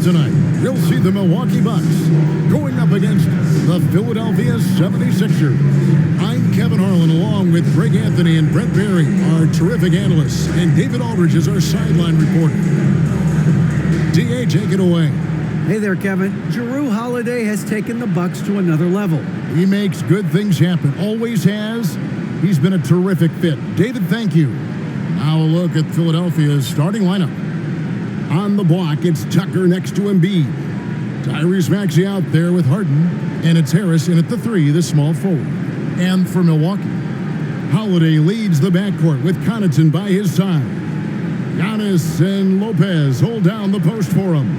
tonight, you'll see the Milwaukee Bucks going up against the Philadelphia 76ers. I'm Kevin Harlan, along with Greg Anthony and Brett Berry, our terrific analysts, and David Aldridge is our sideline reporter. DA, take it away. Hey there, Kevin. Jrue Holiday has taken the Bucks to another level. He makes good things happen. Always has. He's been a terrific fit. David, thank you. Now a look at Philadelphia's starting lineup. On the block, it's Tucker next to Embiid. Tyrese Maxey out there with Harden. And it's Harris in at the 3, the small forward. And for Milwaukee, Holiday leads the backcourt with Connaughton by his side. Giannis and Lopez hold down the post for him.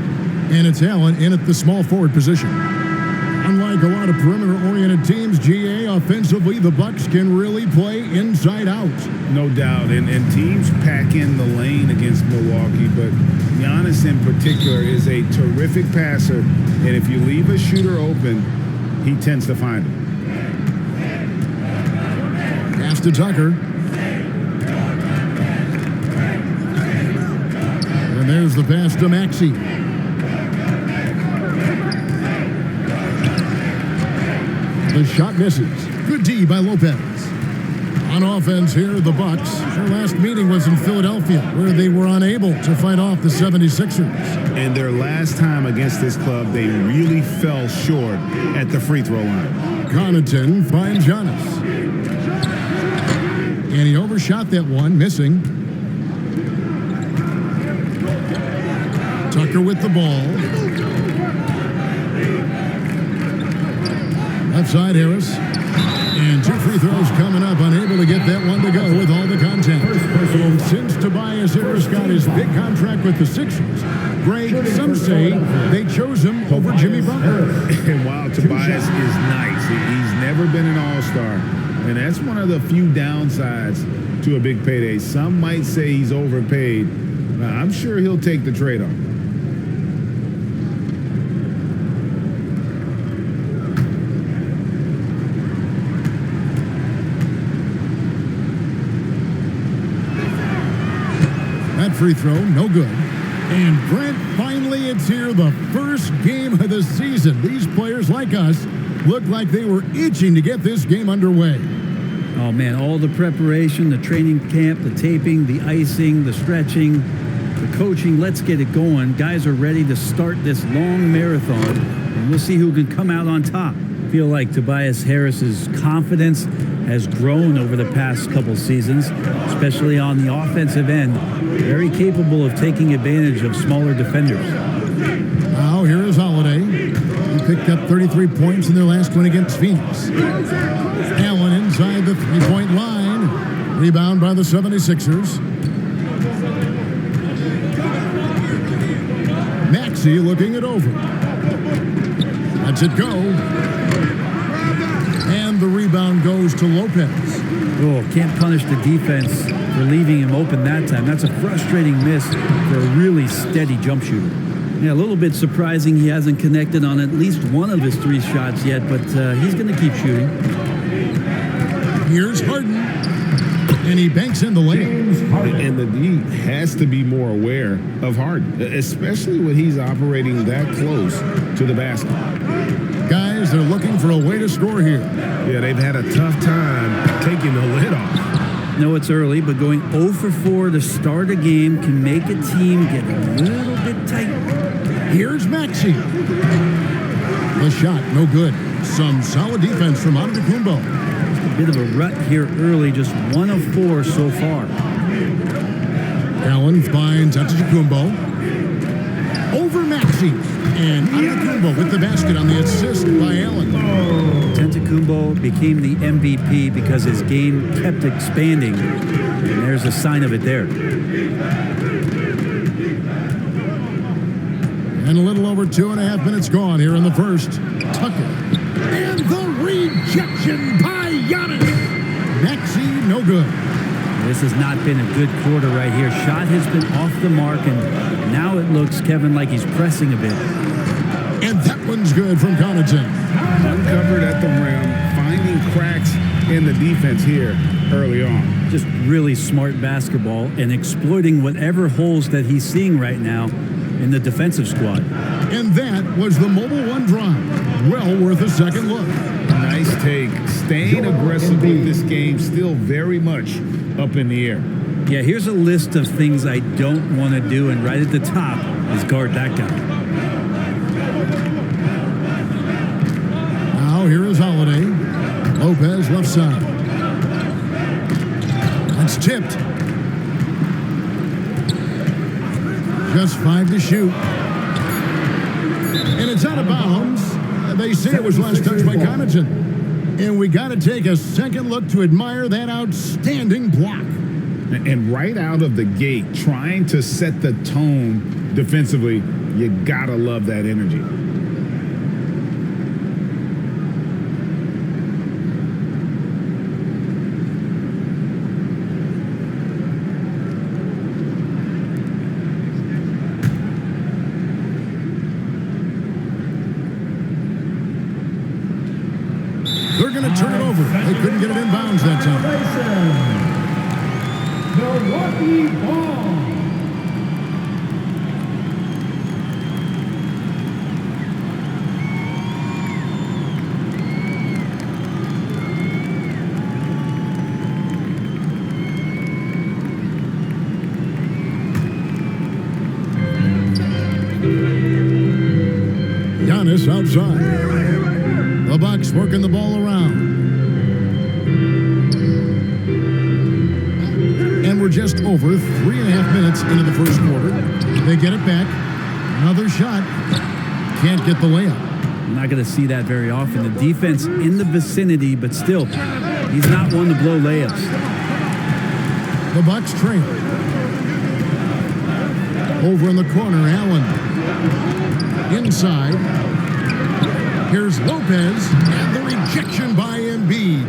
And it's Allen in at the small forward position. Unlike a lot of perimeter-oriented teams, GA, offensively, the Bucks can really play inside out. No doubt, and teams pack in the lane against Milwaukee, but Giannis in particular is a terrific passer, and if you leave a shooter open, he tends to find him. Pass to Tucker. And there's the pass to Maxey. The shot misses. Good D by Lopez. On offense here, the Bucks. Their last meeting was in Philadelphia, where they were unable to fight off the 76ers. And their last time against this club, they really fell short at the free throw line. Connaughton finds Giannis. And he overshot that one, missing. Tucker with the ball. Left side, Harris. And 2 free throws coming up, unable to get that one to go with all the content. And since Tobias Harris got his big contract with the Sixers, Greg, some say they chose him over Jimmy Butler. And while Tobias is nice, he's never been an all-star. And that's one of the few downsides to a big payday. Some might say he's overpaid. I'm sure he'll take the trade-off. That free throw, no good. And Brent, finally it's here, the first game of the season. These players, like us, look like they were itching to get this game underway. Oh, man, all the preparation, the training camp, the taping, the icing, the stretching, the coaching, let's get it going. Guys are ready to start this long marathon, and we'll see who can come out on top. I feel like Tobias Harris's confidence has grown over the past couple seasons, especially on the offensive end. Very capable of taking advantage of smaller defenders. Now here is Holiday. He picked up 33 points in their last one against Phoenix. Allen inside the three-point line. Rebound by the 76ers. Maxey looking it over. Lets it go. And the rebound goes to Lopez. Oh, can't punish the defense for leaving him open that time. That's a frustrating miss for a really steady jump shooter. Yeah, a little bit surprising he hasn't connected on at least one of his 3 shots yet, but he's going to keep shooting. Here's Harden. And he banks in the layup. And the D has to be more aware of Harden, especially when he's operating that close to the basket. Guys, they're looking for a way to score here. Yeah, they've had a tough time taking the lid off. No, it's early, but going 0 for 4 to start a game can make a team get a little bit tight. Here's Maxey. The shot, no good. Some solid defense from Antetokounmpo. Just a bit of a rut here early, just 1 of 4 so far. Allen finds Antetokounmpo. Over Maxey. And Antetokounmpo with the basket on the assist by Allen. Antetokounmpo became the MVP because his game kept expanding. And there's a sign of it there. And a little over 2.5 minutes gone here in the first. Tucker. And the rejection by Giannis. Maxey, no good. This has not been a good quarter right here. Shot has been off the mark, and now it looks, Kevin, like he's pressing a bit. And that one's good from Connaughton. Uncovered at the rim, finding cracks in the defense here early on. Just really smart basketball and exploiting whatever holes that he's seeing right now in the defensive squad. And that was the Mobile One drop. Well worth a second look. Nice take. Staying aggressive with this game, still very much up in the air. Yeah, here's a list of things I don't want to do, and right at the top is guard that guy. Now here is Holiday. Lopez left side. That's tipped. Just 5 to shoot. And it's out of bounds. They say it was last touched by Connaughton. And we got to take a second look to admire that outstanding block. And right out of the gate, trying to set the tone defensively, you gotta love that energy. They're going to turn it over. They couldn't get it in bounds that time. Milwaukee ball. Giannis outside. The Bucks working the ball around. And we're just over 3.5 minutes into the first quarter. They get it back. Another shot. Can't get the layup. I'm not going to see that very often. The defense in the vicinity, but still, he's not one to blow layups. The Bucks trail. Over in the corner, Allen. Inside. Here's Lopez, and the rejection by Embiid.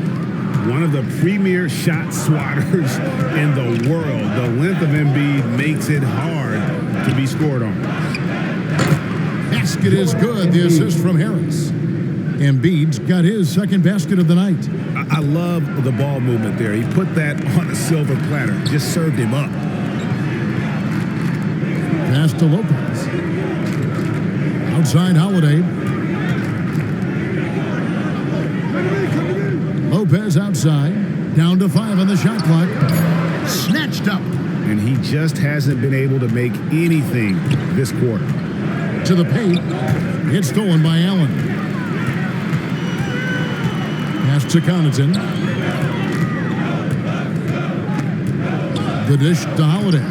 One of the premier shot swatters in the world. The length of Embiid makes it hard to be scored on. Basket is good. The assist from Harris. Embiid's got his second basket of the night. I love the ball movement there. He put that on a silver platter. Just served him up. Pass to Lopez. Outside Holiday. Lopez outside. Down to 5 on the shot clock. Snatched up. And he just hasn't been able to make anything this quarter. To the paint. It's stolen by Allen. Pass to Connaughton. The dish to Holiday.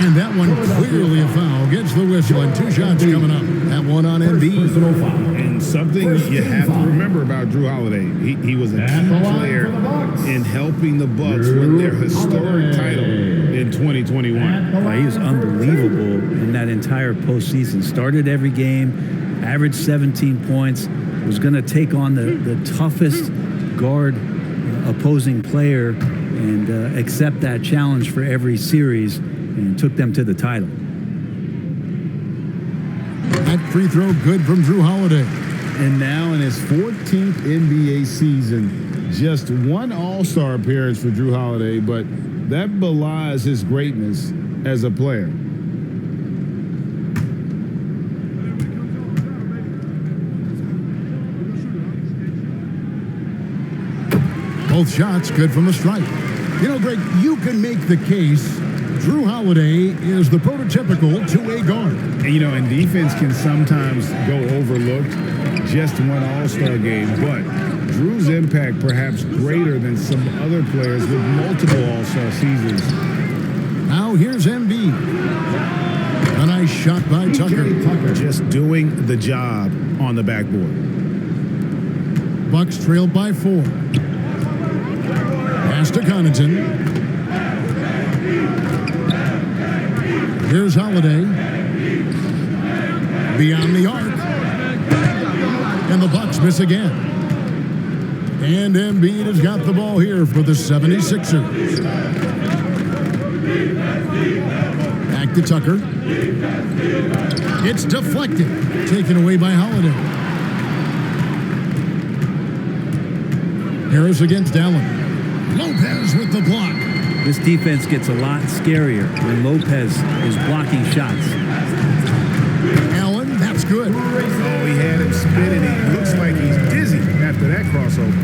And that one clearly a foul. Gets the whistle and 2 shots coming up. That one on Embiid. And something you have to remember about Drew Holiday, he was a key player in helping the Bucks win their historic title in 2021. Well, he was unbelievable in that entire postseason. Started every game, averaged 17 points, was going to take on the toughest guard opposing player and accept that challenge for every series, and took them to the title. That free throw good from Drew Holiday. And now in his 14th NBA season, just one All-Star appearance for Drew Holiday, but that belies his greatness as a player. Both shots good from the stripe. You know, Greg, you can make the case Drew Holiday is the prototypical two-way guard. And, you know, and defense can sometimes go overlooked. Just one All-Star game, but Drew's impact perhaps greater than some other players with multiple All-Star seasons. Now here's Embiid. A nice shot by Tucker. Just doing the job on the backboard. Bucks trailed by 4. Pass to Connaughton. Here's Holiday. Beyond the arc. And the Bucks miss again. And Embiid has got the ball here for the 76ers. Back to Tucker. It's deflected. Taken away by Holiday. Harris against Allen. Lopez with the block. This defense gets a lot scarier when Lopez is blocking shots. Allen, that's good. Oh, he had him spinning. He looks like he's dizzy after that crossover.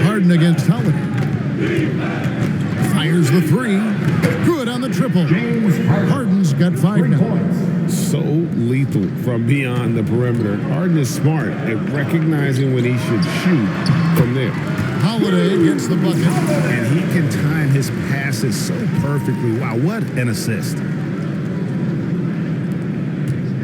Harden against Holiday. Fires the three. Good on the triple. Harden's got 5 now. So lethal from beyond the perimeter. Harden is smart at recognizing when he should shoot from there. Holiday gets the bucket. And he can time his passes so perfectly. Wow, what an assist.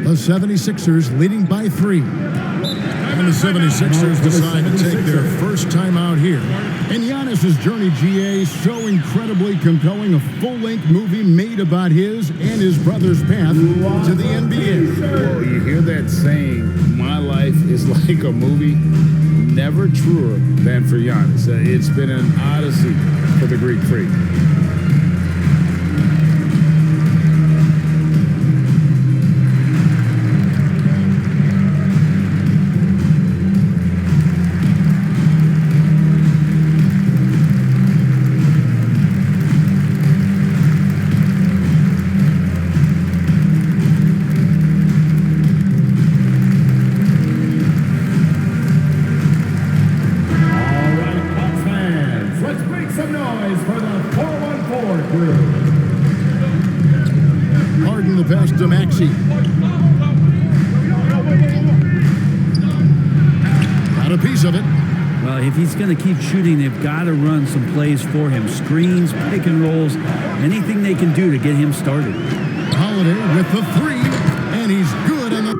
The 76ers leading by 3. And the 76ers decide to take their first time out here. And Giannis's journey, GA, so incredibly compelling. A full-length movie made about his and his brother's path to the NBA. Well, you hear that saying, my life is like a movie. Never truer than for Giannis. It's been an odyssey for the Greek freak. Harden the pass to Maxey. Got a piece of it. Well, if he's going to keep shooting, they've got to run some plays for him. Screens, pick and rolls, anything they can do to get him started. Holiday with the 3, and he's good on the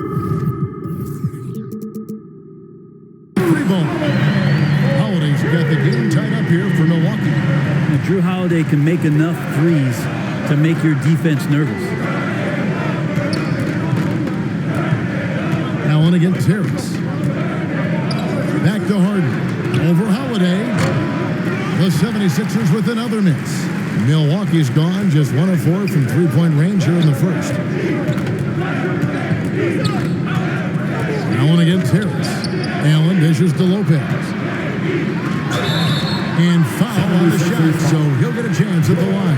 3 ball. Holiday's got the game tied up here for Milwaukee. Now, Drew Holiday can make enough threes to make your defense nervous. Allen against Harris. Back to Harden. Over Holiday. The 76ers with another miss. Milwaukee's gone just 1 of 4 from three-point range here in the first. Allen against Harris. Allen dishes to Lopez. And foul on the shot, so he'll get a chance at the line.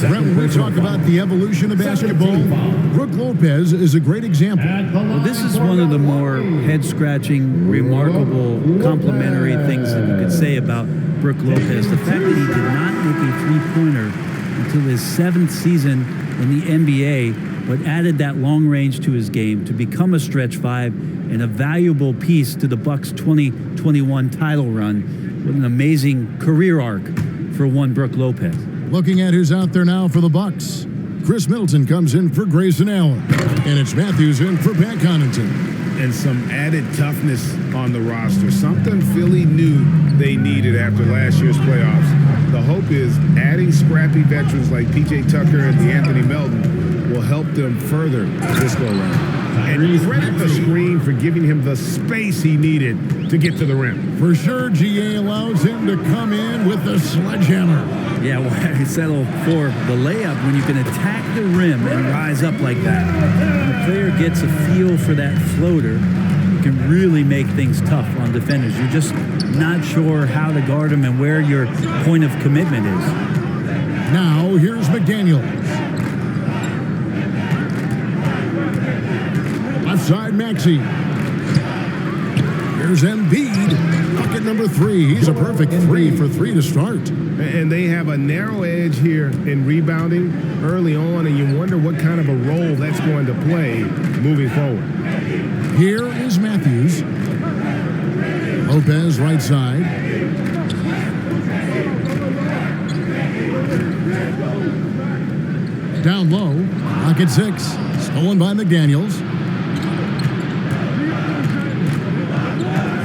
Brett, when we talk about the evolution of basketball, Brook Lopez is a great example. Well, this is one of the more head-scratching, remarkable, complimentary things that you could say about Brook Lopez. The fact that he did not make a three-pointer until his 7th season in the NBA, but added that long range to his game to become a stretch 5 and a valuable piece to the Bucks' 2021 title run. What an amazing career arc for one Brook Lopez. Looking at who's out there now for the Bucks. Chris Middleton comes in for Grayson Allen. And it's Matthews in for Pat Connaughton. And some added toughness on the roster. Something Philly knew they needed after last year's playoffs. The hope is adding scrappy veterans like P.J. Tucker and DeAnthony Melton will help them further this go-around. And credit the screen for giving him the space he needed to get to the rim. For sure, GA allows him to come in with the sledgehammer. Yeah, well, you settle for the layup when you can attack the rim and rise up like that. When the player gets a feel for that floater, you can really make things tough on defenders. You're just not sure how to guard them and where your point of commitment is. Now, here's McDaniels. Left side, Maxey. Here's Embiid. Bucket number 3. He's a perfect 3 for 3 to start. And they have a narrow edge here in rebounding early on, and you wonder what kind of a role that's going to play moving forward. Here is Matthews. Lopez, right side. Down low. Pocket 6. Stolen by McDaniels.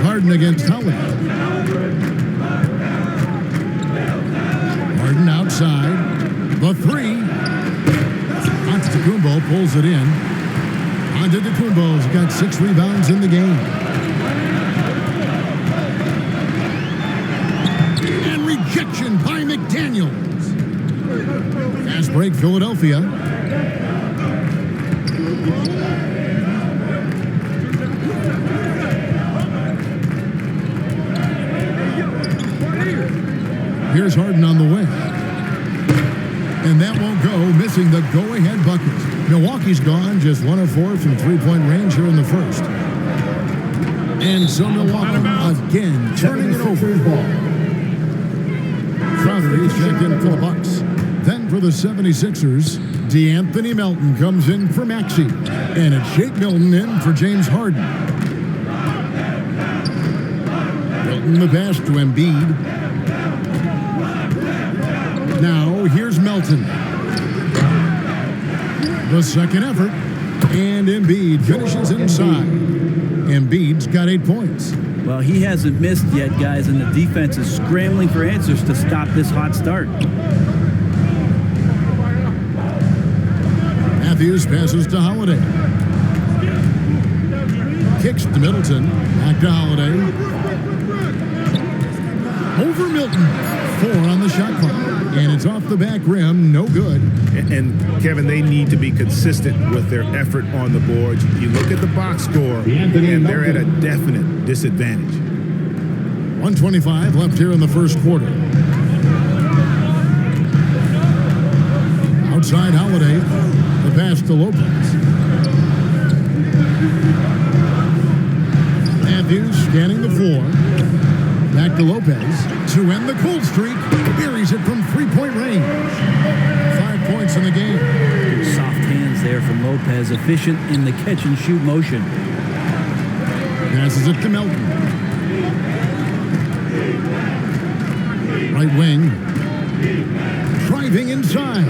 Harden against Howard. Harden outside. The 3. Antetokounmpo pulls it in. Antetokounmpo's got 6 rebounds in the game. And rejection by McDaniels. Fast break, Philadelphia. Here's Harden on the wing. And that won't go, missing the go-ahead bucket. Milwaukee's gone just 1 of 4 from three-point range here in the first. And so Milwaukee again turning it over. Crowder is checked in for the Bucks. Then for the 76ers, DeAnthony Melton comes in for Maxey. And it's Shake Milton in for James Harden. Milton the pass to Embiid. Now here's Melton. The second effort. And Embiid finishes inside. Embiid's got 8 points. Well, he hasn't missed yet, guys, and the defense is scrambling for answers to stop this hot start. Matthews passes to Holiday. Kicks to Middleton. Back to Holiday. Over Milton. 4 on the shot clock. And it's off the back rim. No good. And Kevin, they need to be consistent with their effort on the boards. You look at the box score, and they're at a definite disadvantage. 1:25 left here in the first quarter. Outside Holiday. The pass to Lopez. Matthews scanning the floor. Back to Lopez to end the cold streak. Buries it from three-point range. 5 points in the game. Good soft hands there from Lopez, efficient in the catch-and-shoot motion. Passes it to Melton. Right wing. Driving inside.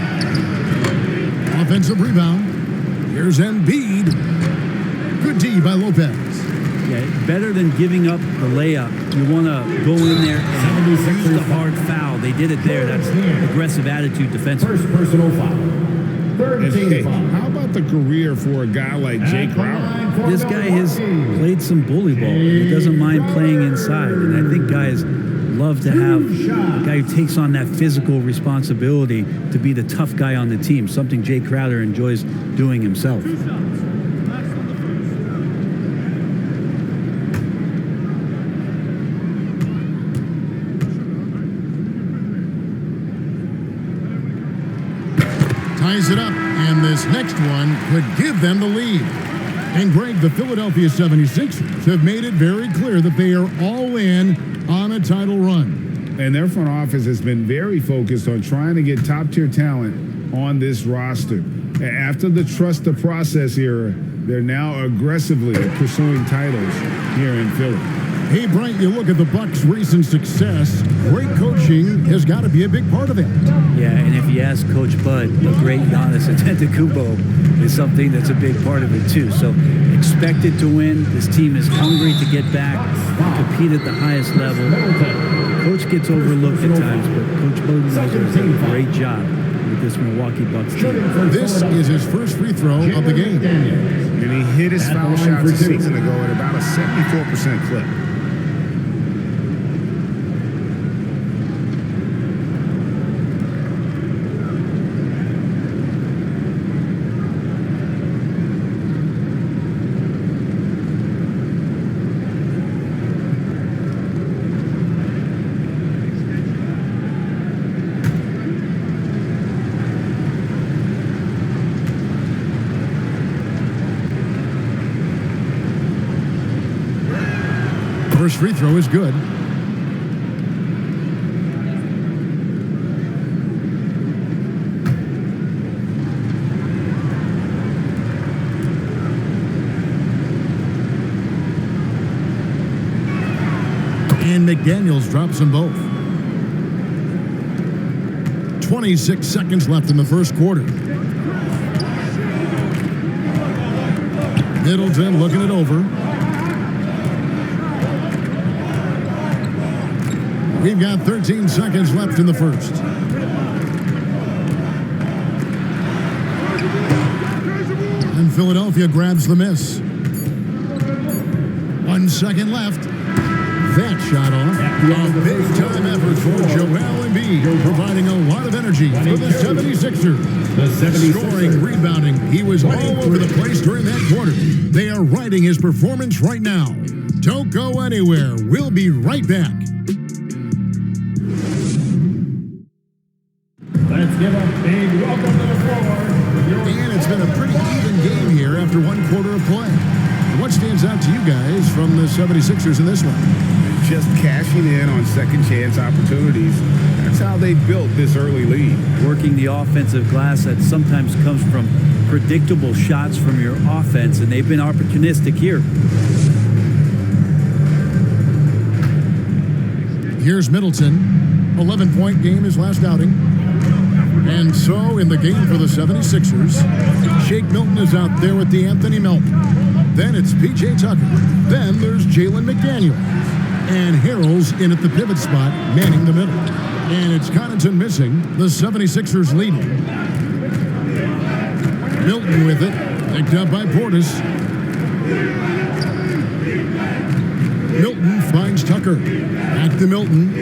Offensive rebound. Here's Embiid. Good D by Lopez. Yeah, better than giving up the layup. You want to go in there and use the hard foul. They did it there. That's aggressive attitude defensively. First personal foul. Third And team hey, foul. how about the career for a guy like Jay Crowder? This guy has played some bully ball. He doesn't mind playing inside. And I think guys love to have a guy who takes on that physical responsibility to be the tough guy on the team, something Jay Crowder enjoys doing himself. Ties it up, and this next one could give them the lead. And Greg, the Philadelphia 76ers have made it very clear that they are all in on a title run. And their front office has been very focused on trying to get top-tier talent on this roster. After the trust the process era, they're now aggressively pursuing titles here in Philly. Hey, Brian, you look at the Bucks' recent success. Great coaching has got to be a big part of it. Yeah, and if you ask Coach Bud, the great Giannis Antetokounmpo is something that's a big part of it too. So expected to win. This team is hungry to get back and compete at the highest level. Coach gets overlooked at times, but Coach Bud knows he's done a great job with this Milwaukee Bucks team. This is his first free throw of the game. And he hit his foul shots a season ago at about a 74% clip. First free throw is good. And McDaniels drops them both. 26 seconds left in the first quarter. Middleton looking it over. We've got 13 seconds left in the first. And Philadelphia grabs the miss. 1 second left. That shot off. A big-time effort for Joel Embiid, providing a lot of energy for the 76ers. Scoring, rebounding. He was all over the place during that quarter. They are riding his performance right now. Don't go anywhere. We'll be right back. Let's give a big welcome to the floor. And it's been a pretty even game here after one quarter of play. What stands out to you guys from the 76ers in this one? Just cashing in on second chance opportunities. That's how they built this early lead. Working the offensive glass that sometimes comes from predictable shots from your offense, and they've been opportunistic here. Here's Middleton. 11-point game his last outing. And so in the game for the 76ers, Shake Milton is out there with the Anthony Melton. Then it's P.J. Tucker. Then there's Jalen McDaniel. And Harrell's in at the pivot spot, manning the middle. And it's Connaughton missing. The 76ers leading. Milton with it. Picked up by Portis. Milton finds Tucker. Back to Milton.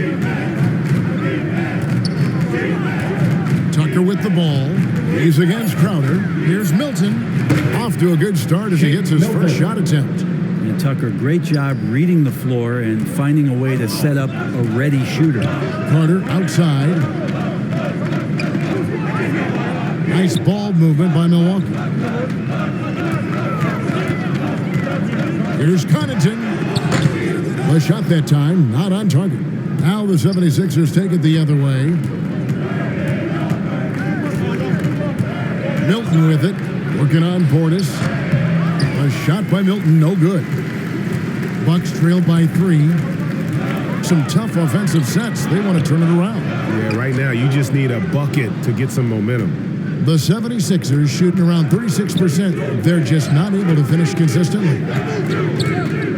Tucker with the ball. He's against Crowder. Here's Milton. Off to a good start as he gets his first shot attempt. And Tucker, great job reading the floor and finding a way to set up a ready shooter. Carter outside. Nice ball movement by Milwaukee. Here's Connaughton. The shot that time, not on target. Now the 76ers take it the other way. Milton with it. Working on Portis. A shot by Milton, no good. Bucks trailed by 3. Some tough offensive sets. They want to turn it around. Yeah, right now you just need a bucket to get some momentum. The 76ers shooting around 36%. They're just not able to finish consistently.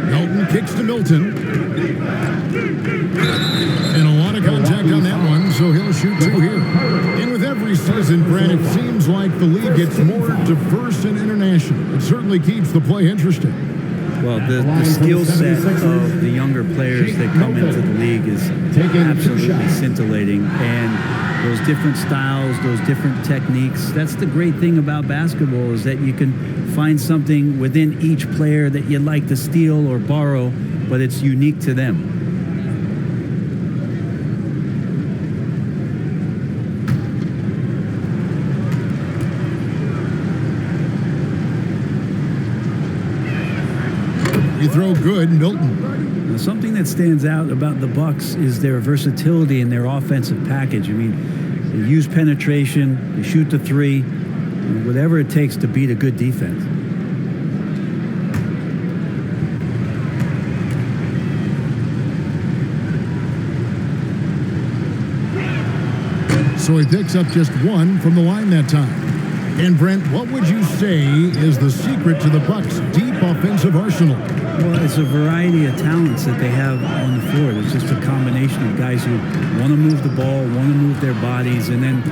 Milton kicks to Milton. And a lot of contact on that one, so he'll shoot 2 here. And with every season, Brad, it seems like the league gets more diverse and international. It certainly keeps the play interesting. Well, the skill set of the younger players that come into the league is absolutely scintillating. And those different styles, those different techniques, that's the great thing about basketball, is that you can find something within each player that you'd like to steal or borrow, but it's unique to them. You throw good, Milton. Now, something that stands out about the Bucks is their versatility in their offensive package. I mean, they use penetration, they shoot the 3, whatever it takes to beat a good defense. So he picks up just 1 from the line that time. And Brent, what would you say is the secret to the Bucks' deep offensive arsenal? Well, it's a variety of talents that they have on the floor. It's just a combination of guys who want to move the ball, want to move their bodies, and then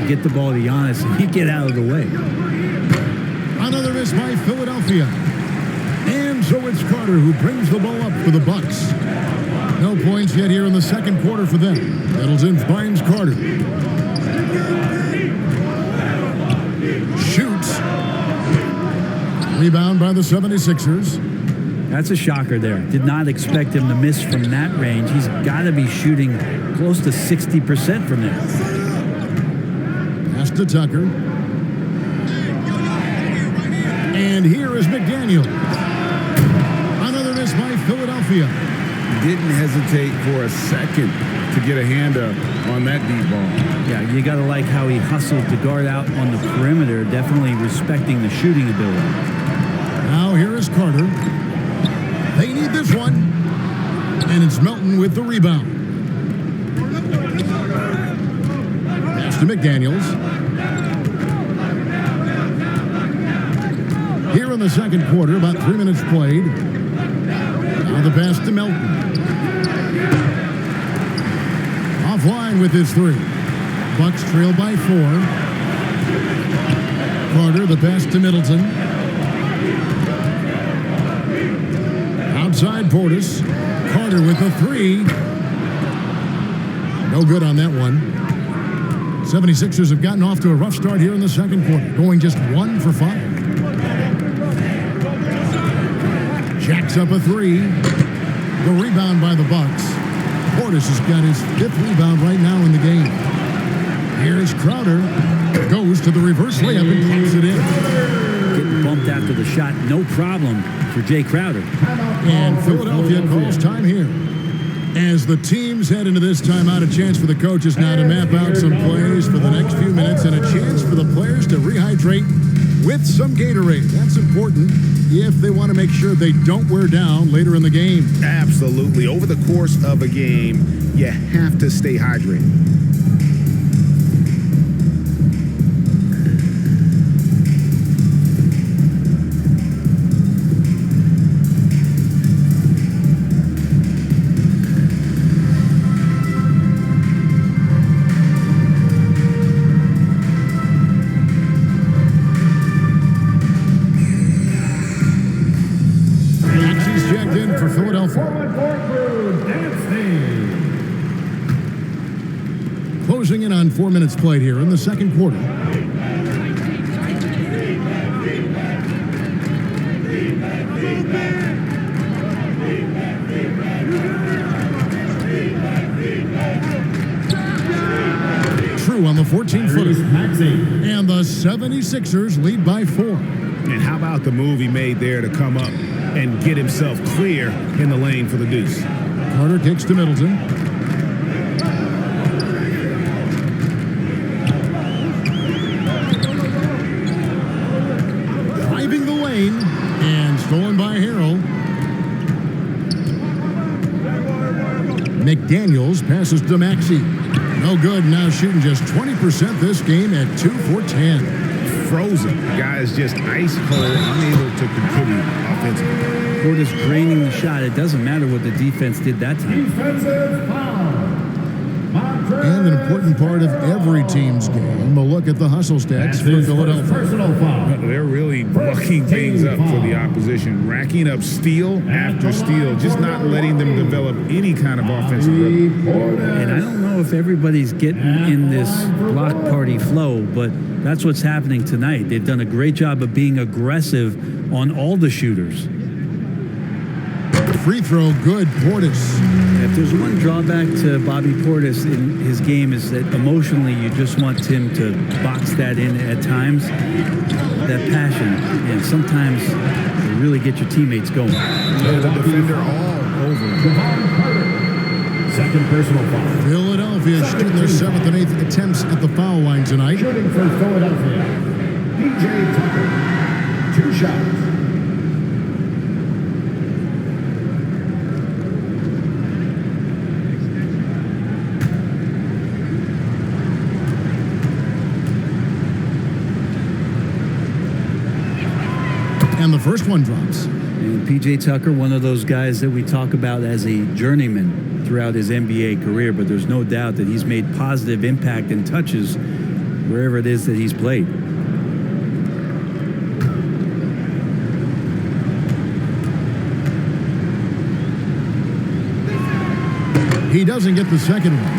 get the ball to Giannis and he get out of the way. Another miss by Philadelphia. And so it's Carter who brings the ball up for the Bucks. No points yet here in the second quarter for them. Middleton finds Carter. Shoots. Rebound by the 76ers. That's a shocker there. Did not expect him to miss from that range. He's got to be shooting close to 60% from there. Pass to Tucker. And here is McDaniel. Another miss by Philadelphia. Didn't hesitate for a second to get a hand up on that deep ball. Yeah, you got to like how he hustled to guard out on the perimeter, definitely respecting the shooting ability. Now here is Carter. They need this one. And it's Melton with the rebound. Pass to McDaniels. Here in the second quarter, about 3 minutes played. Now the pass to Melton. Offline with his 3. Bucks trail by 4. Carter, the pass to Middleton. Outside Portis. Carter with the 3. No good on that one. 76ers have gotten off to a rough start here in the second quarter, going just 1 for 5. Jacks up a 3. The rebound by the Bucks. Portis has got his 5th rebound right now in the game. Here's Crowder. Goes to the reverse layup and pops it in. Getting bumped after the shot, no problem for Jay Crowder. And Philadelphia calls time here. As the teams head into this timeout, a chance for the coaches now to map out some plays for the next few minutes and a chance for the players to rehydrate with some Gatorade. That's important if they want to make sure they don't wear down later in the game. Absolutely. Over the course of a game, you have to stay hydrated. Closing in on 4 minutes played here in the second quarter. True on the 14-footer. And the 76ers lead by 4. And how about the move he made there to come up and get himself clear in the lane for the deuce? Carter kicks to Middleton. Driving the lane and stolen by Harrell. McDaniels passes to Maxey. No good, now shooting just 20% this game at 2 for 10. Frozen. The guy is just ice cold, unable to contribute offensively. Portis draining the shot. It doesn't matter what the defense did that time. Defensive foul. And an important part of every team's game, a look at the hustle stats for Philadelphia. Personal foul. They're really mucking things up for the opposition, racking up steal after steal, just not letting them develop any kind of offensive rhythm. And I don't know if everybody's getting in this block party flow, but that's what's happening tonight. They've done a great job of being aggressive on all the shooters. Free throw, good, Portis. If there's one drawback to Bobby Portis in his game is that emotionally you just want him to box that in at times. That passion, and sometimes you really get your teammates going. Yeah, the defender all over him. Second personal foul. Philadelphia shooting their 7th and 8th attempts at the foul line tonight. Shooting for Philadelphia. PJ Tucker. 2 shots. And the first one drops. And P.J. Tucker, one of those guys that we talk about as a journeyman throughout his NBA career, but there's no doubt that he's made positive impact and touches wherever it is that he's played. He doesn't get the second one.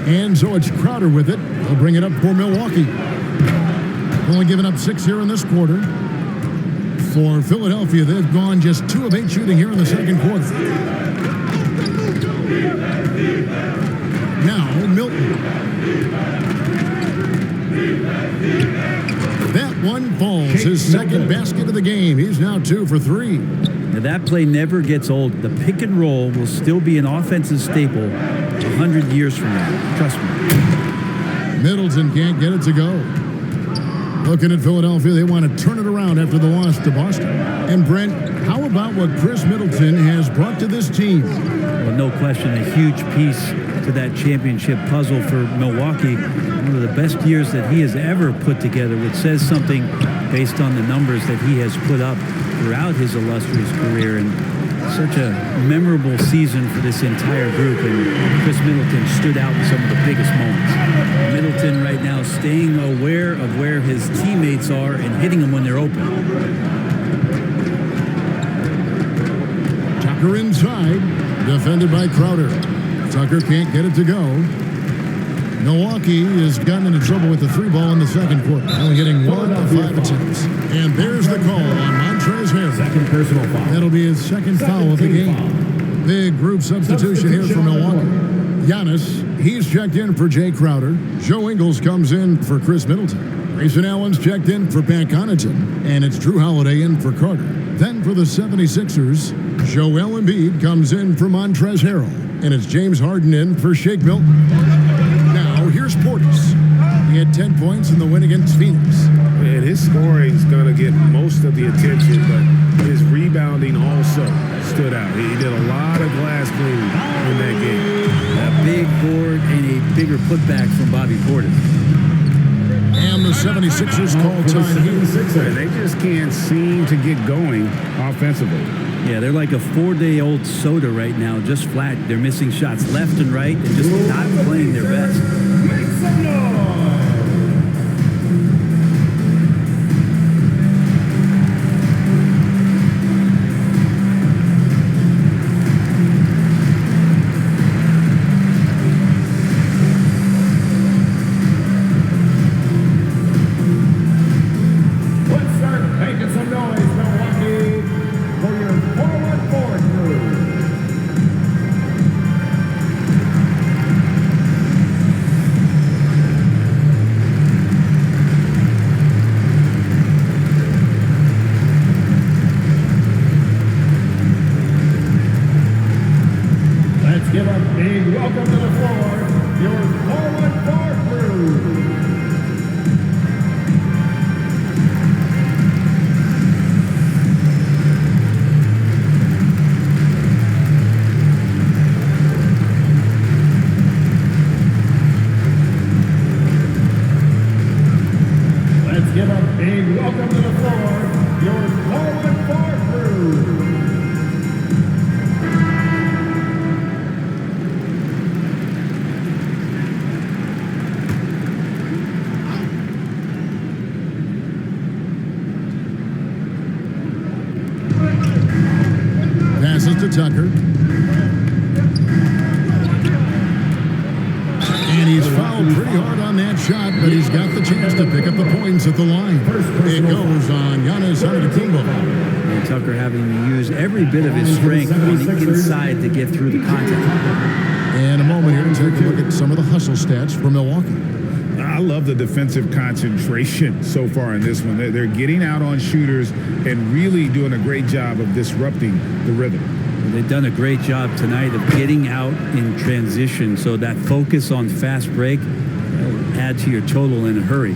And so it's Crowder with it. They'll bring it up for Milwaukee. Only giving up 6 here in this quarter. For Philadelphia, they've gone just 2 of 8 shooting here in the second quarter. Now, Milton. That one falls, his second basket of the game. He's now 2 for 3. Now that play never gets old. The pick and roll will still be an offensive staple 100 years from now. Trust me. Middleton can't get it to go. Looking at Philadelphia, they want to turn it around after the loss to Boston. And Brent, how about what Chris Middleton has brought to this team? Well, no question, a huge piece to that championship puzzle for Milwaukee. One of the best years that he has ever put together, which says something based on the numbers that he has put up throughout his illustrious career. And such a memorable season for this entire group, and Chris Middleton stood out in some of the biggest moments. Middleton right now staying aware of where his teammates are and hitting them when they're open. Tucker inside, defended by Crowder. Tucker can't get it to go. Milwaukee has gotten into trouble with the 3 ball in the second quarter, only hitting 1 of 5 attempts. And there's the call on Montrezl Harrell. Second personal foul. That'll be his second foul of the game. Big group substitution here for Milwaukee. Giannis He's checked in for Jay Crowder. Joe Ingles comes in for Chris Middleton. Grayson Allen's checked in for Pat Connaughton. And it's Drew Holiday in for Carter. Then for the 76ers, Joel Embiid comes in for Montrezl Harrell. And it's James Harden in for Shake Milton. Now, here's Portis. He had 10 points in the win against Phoenix. And his scoring is going to get most of the attention, but his rebounding also stood out. He did a lot of glass cleaning in that game. A big board and a bigger putback from Bobby Portis. And the 76ers call time here. And they just can't seem to get going offensively. Yeah, they're like a 4-day-old soda right now, just flat. They're missing shots left and right and just not playing their best. Make some noise. Let's start making some noise, Milwaukee, for your forward crew. Let's give a big welcome to the floor, your forward crew. Let's give a big welcome to the floor, your forward crew. Passes to Tucker. And he's fouled pretty hard on that shot, but he's got the chance to pick up the points at the line. It goes on Giannis Antetokounmpo. And Tucker having to use every bit of his strength on the inside to get through the contact. In a moment here, take a look at some of the hustle stats for Milwaukee. I love the defensive concentration so far in this one. They're getting out on shooters and really doing a great job of disrupting the rhythm. They've done a great job tonight of getting out in transition, so that focus on fast break will add to your total in a hurry.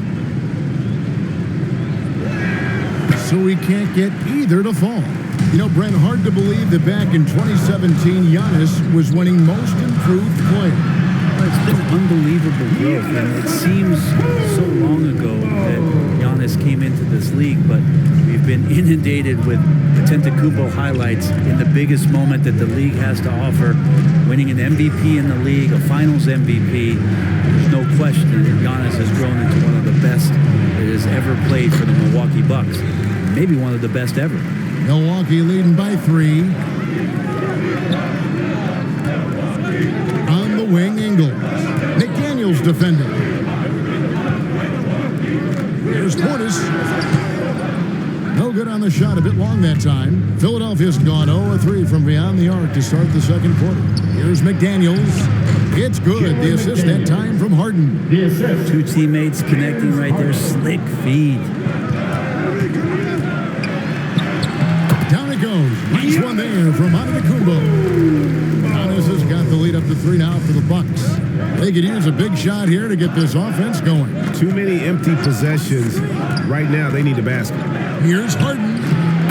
So we can't get either to fall. You know, Brent, hard to believe that back in 2017, Giannis was winning most improved player. It's been unbelievable growth, and it seems so long ago that Giannis came into this league, but we've been inundated with Antetokounmpo highlights in the biggest moment that the league has to offer, winning an MVP in the league, a Finals MVP. There's no question that Giannis has grown into one of the best that has ever played for the Milwaukee Bucks, maybe one of the best ever. Milwaukee leading by 3. On the wing, Ingles. McDaniels defending. Here's Portis. No good on the shot, a bit long that time. Philadelphia's gone 0-3 from beyond the arc to start the second quarter. Here's McDaniels. It's good. The assist that time from Harden. The assist. Two teammates connecting right there. Slick feed. Down it goes. Nice one there from Antetokounmpo. Giannis has got the lead up to 3 now for the Bucks. They could use a big shot here to get this offense going. Too many empty possessions. Right now, they need a basket. Here's Harden,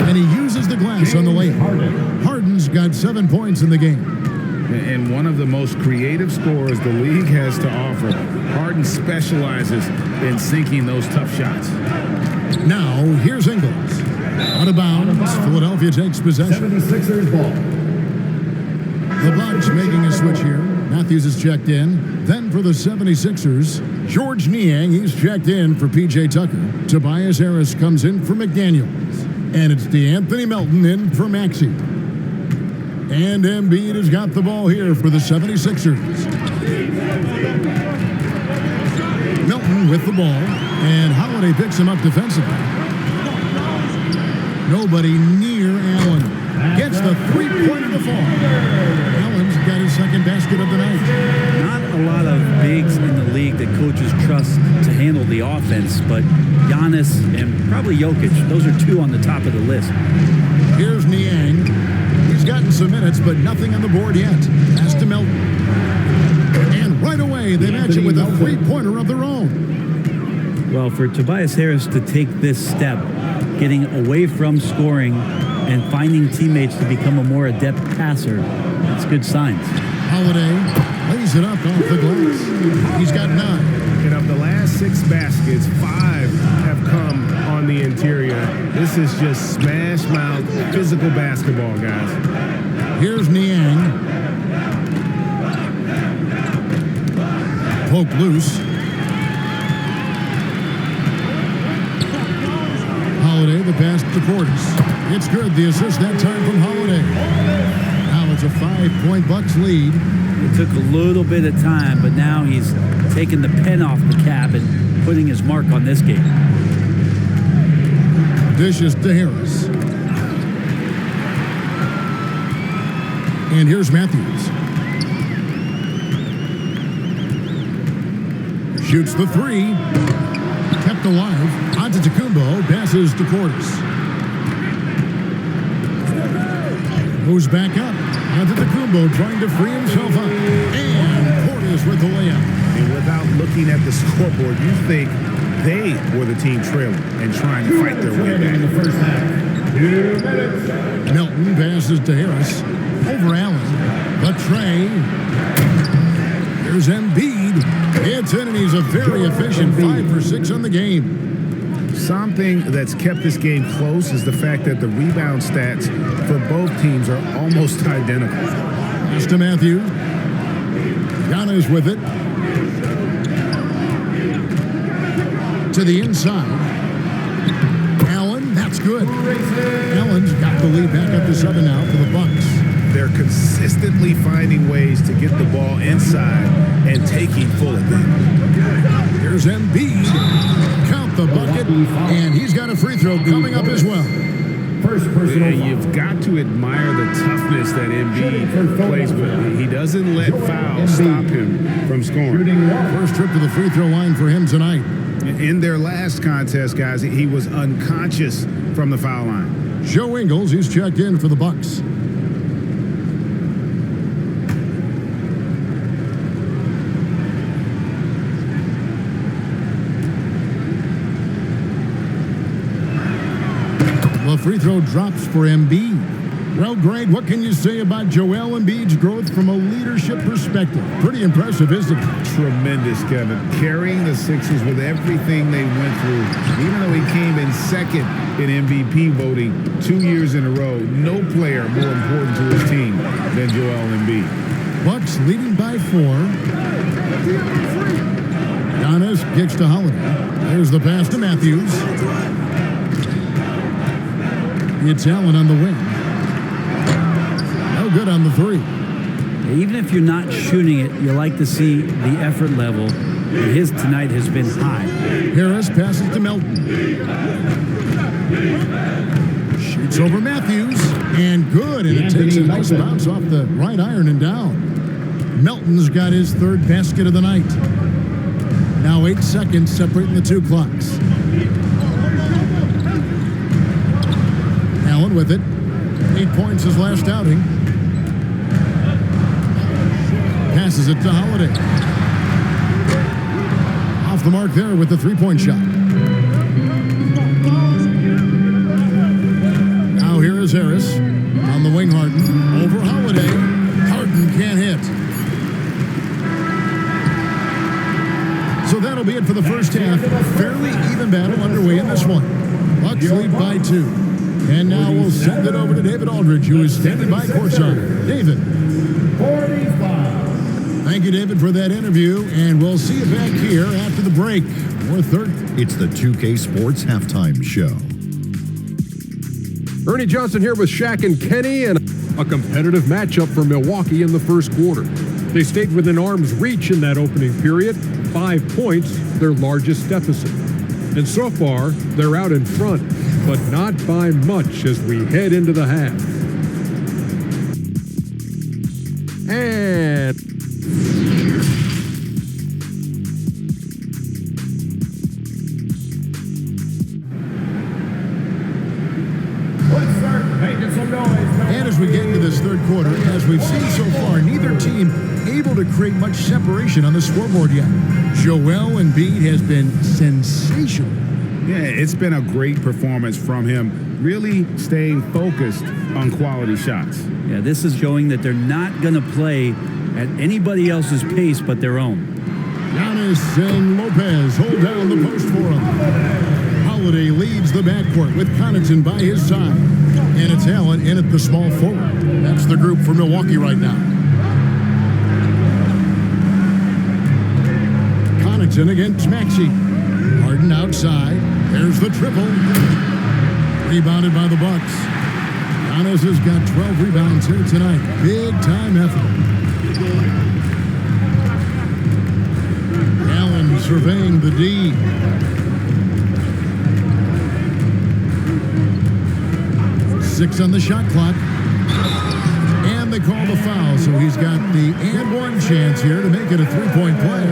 and he uses the glass on the layup. Harden's got 7 points in the game. And one of the most creative scorers the league has to offer. Harden specializes in sinking those tough shots. Now, here's Ingles. Out of bounds, Philadelphia takes possession. 76ers ball. The Bucks making a switch here. Matthews is checked in. Then for the 76ers, George Niang, he's checked in for P.J. Tucker. Tobias Harris comes in for McDaniels. And it's DeAnthony Melton in for Maxey. And Embiid has got the ball here for the 76ers. Melton with the ball. And Holiday picks him up defensively. Nobody near Allen. Gets the three-pointer to fall. Allen's got his second basket of the night. Not a lot of bigs in the league that coaches trust to handle the offense, but Giannis and probably Jokic, those are two on the top of the list. Here's Niang. He's gotten some minutes, but nothing on the board yet. Pass to Melton. And right away, they match it with a three-pointer of their own. Well, for Tobias Harris to take this step, getting away from scoring and finding teammates to become a more adept passer, that's good signs. Holiday lays it up off the glass. He's got 9. And of the last 6 baskets, 5 have come on the interior. This is just smash mouth physical basketball, guys. Here's Niang. Poke loose. Holiday, the pass to Portis. It's good. The assist that time from Holiday. Now it's a 5-point Bucks lead. It took a little bit of time, but now he's taking the pen off the cap and putting his mark on this game. Dishes to Harris. And here's Matthews. Shoots the 3. Kept alive. Antetokounmpo passes to Portis. Moves back up. Antetokounmpo trying to free himself up. And Portis with the layup. And without looking at the scoreboard, you think they were the team trailing and trying to fight their way back. In the first half. 2 minutes. Melton passes to Harris. Over Allen. The tray. Here's Embiid. It's in, and he's a very efficient 5 for 6 on the game. Something that's kept this game close is the fact that the rebound stats for both teams are almost identical. Pass to Matthews. Giannis with it. To the inside. Allen, that's good. Allen's got the lead back up to 7 now for the Bucks. They're consistently finding ways to get the ball inside and taking full advantage. Here's Embiid. Count the bucket, and he's got a free throw coming up as well. First personal foul. You've got to admire the toughness that Embiid plays with. He doesn't let fouls stop him from scoring. First trip to the free throw line for him tonight. In their last contest, guys, he was unconscious from the foul line. Joe Ingles, he's checked in for the Bucks. The free throw drops for Embiid. Well, Greg, what can you say about Joel Embiid's growth from a leadership perspective? Pretty impressive, isn't it? Tremendous, Kevin. Carrying the Sixers with everything they went through. Even though he came in second in MVP voting 2 years in a row, no player more important to his team than Joel Embiid. Bucks leading by 4. Giannis kicks to Holiday. There's the pass to Matthews. It's Allen on the wing. No good on the 3. Even if you're not shooting it, you like to see the effort level. His tonight has been high. Harris passes to Melton. Shoots over Matthews. And good. And it takes a nice bounce off the right iron and down. Melton's got his 3rd basket of the night. Now 8 seconds separating the 2 clocks. Allen with it. 8 points his last outing. Passes it to Holiday. Off the mark there with the 3-point shot. Now here is Harris. On the wing, Harden. Over Holiday. Harden can't hit. So that'll be it for the first half. Fairly even battle underway in this one. Bucks lead by 2. And now we'll send it over to David Aldridge, who is standing by courtside. David. 45. Thank you, David, for that interview. And we'll see you back here after the break. More third. It's the 2K Sports Halftime Show. Ernie Johnson here with Shaq and Kenny, and a competitive matchup for Milwaukee in the first quarter. They stayed within arm's reach in that opening period. 5 points, their largest deficit. And so far, they're out in front, but not by much as we head into the half. And we get into this third quarter, as we've seen so far, neither team able to create much separation on the scoreboard yet. Joel Embiid has been sensational. Yeah, it's been a great performance from him, really staying focused on quality shots. Yeah, this is showing that they're not going to play at anybody else's pace but their own. Giannis and Lopez hold down the post for him. Holiday leads the backcourt with Connaughton by his side. And it's Allen in at the small forward. That's the group for Milwaukee right now. Connaughton against Maxey. Harden outside. There's the triple. Rebounded by the Bucks. Giannis has got 12 rebounds here tonight. Big time effort. Allen surveying the D. Six on the shot clock. And they call the foul, so he's got the and one chance here to make it a three-point play.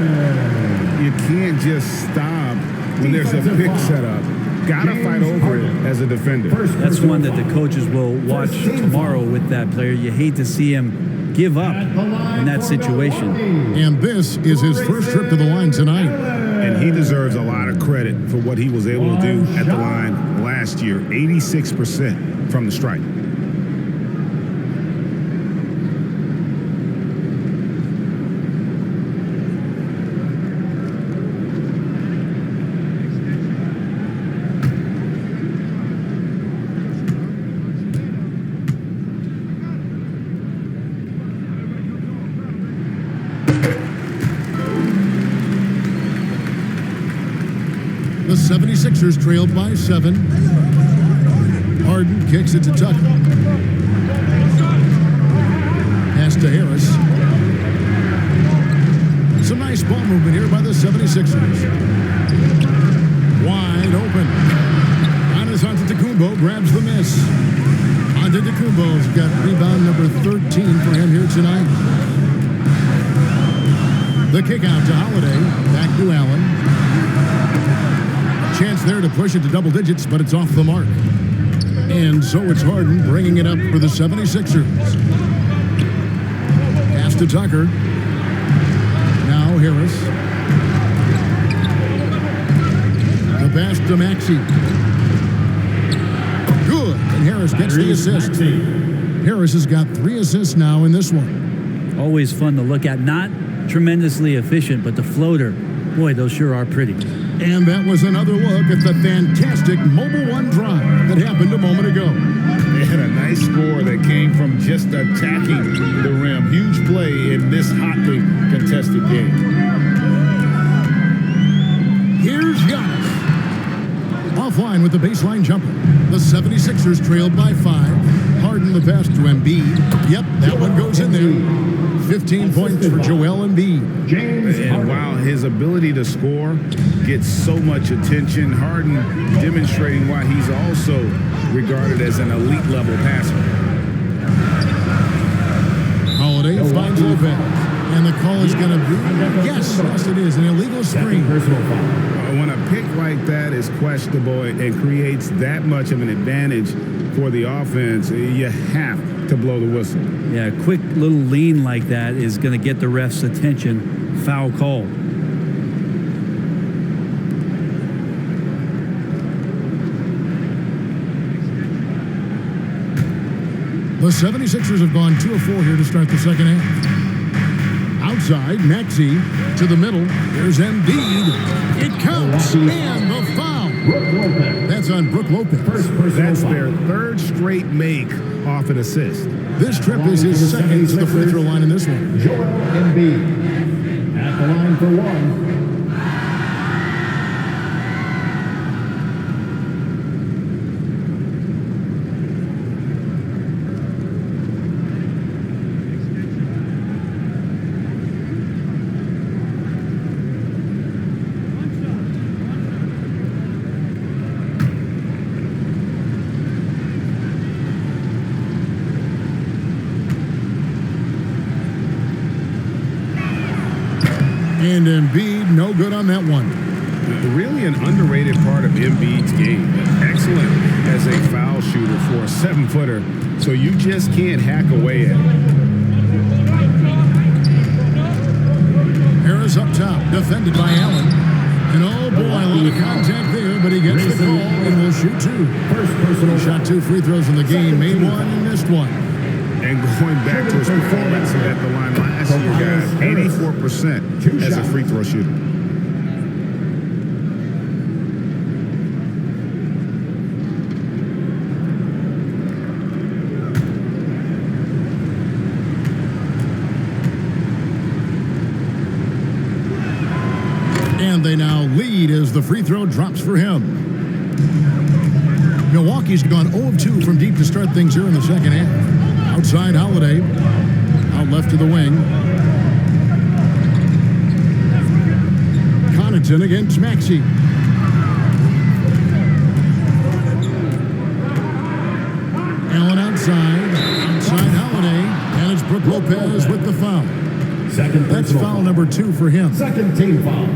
You can't just stop when there's a pick set up. Gotta fight over it as a defender. That's one that the coaches will watch tomorrow with that player. You hate to see him give up in that situation. And this is his first trip to the line tonight. And he deserves a lot of credit for what he was able to do at the line last year. 86% from the stripe. The 76ers trailed by 7. Harden kicks it to Tucker. Pass to Harris. Some nice ball movement here by the 76ers. Wide open. Giannis Antetokounmpo grabs the miss. Antetokounmpo's got rebound number 13 for him here tonight. The kick out to Holiday. Back to Allen. Chance there to push it to double digits, but it's off the mark. And so it's Harden bringing it up for the 76ers. Pass to Tucker. Now Harris. The pass to Maxey. Good. And Harris gets the assist. Harris has got 3 assists now in this one. Always fun to look at. Not tremendously efficient, but the floater, boy, those sure are pretty. And that was another look at the fantastic Mobile One drive that happened a moment ago. They had a nice score that came from just attacking the rim. Huge play in this hotly contested game. Here's Giannis. Offline with the baseline jumper. The 76ers trailed by 5. Harden the pass to Embiid. Yep, that one goes in there. 15 points for Joel Embiid. And while his ability to score gets so much attention, Harden demonstrating why he's also regarded as an elite level passer. Holiday finds Lopez. And the call is going to be, yes, it is, an illegal screen. When a pick like that is questionable and creates that much of an advantage for the offense, you have to blow the whistle. Yeah, a quick little lean like that is going to get the ref's attention. Foul call. The 76ers have gone 2 of 4 here to start the second half. Outside, Maxey to the middle. Here's Embiid. It counts, and the foul. That's on Brook Lopez. That's their 3rd straight make off an assist. This trip is his second to the free throw line in this one. Joel Embiid at the line for 1. And Embiid, no good on that one. Really an underrated part of Embiid's game. Excellent as a foul shooter for a 7-footer, so you just can't hack away at it. Harris up top, defended by Allen. And oh boy, a lot of contact there, but he gets the call and will shoot 2. He shot 2 free throws in the game, made 1 and missed 1. And going back to his performance at the line last year, guys, 84% as a free throw shooter. And they now lead as the free throw drops for him. Milwaukee's gone 0 of 2 from deep to start things here in the second half. Outside Holiday, out left to the wing. Connaughton against Maxey. Allen outside Holiday, and it's Brook Lopez with the foul. That's foul number 2 for him. Second team foul.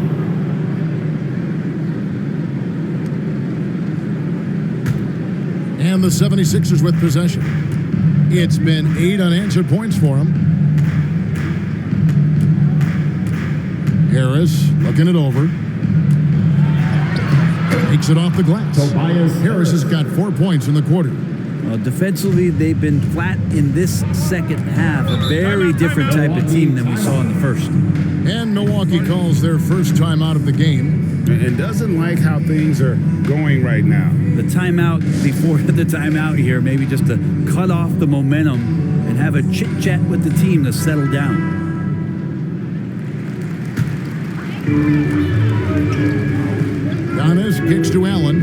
And the 76ers with possession. It's been 8 unanswered points for him. Harris looking it over. Takes it off the glass. Harris has got 4 points in the quarter. Defensively, they've been flat in this second half. A very different type of team than we saw in the first. And Milwaukee calls their first time out of the game. And doesn't like how things are going right now. The timeout before the timeout here, maybe just to cut off the momentum and have a chit-chat with the team to settle down. Giannis kicks to Allen.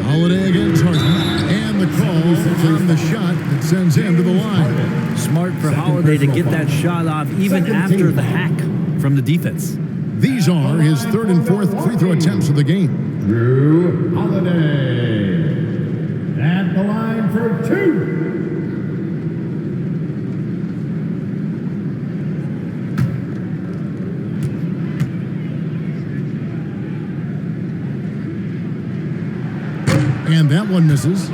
Holiday against Harden. And the call on the shot that sends him to the line. Smart for Holiday to get that shot off even after the hack from the defense. These are his 3rd and 4th free throw attempts of the game. Drew Holiday at the line for 2. And that one misses.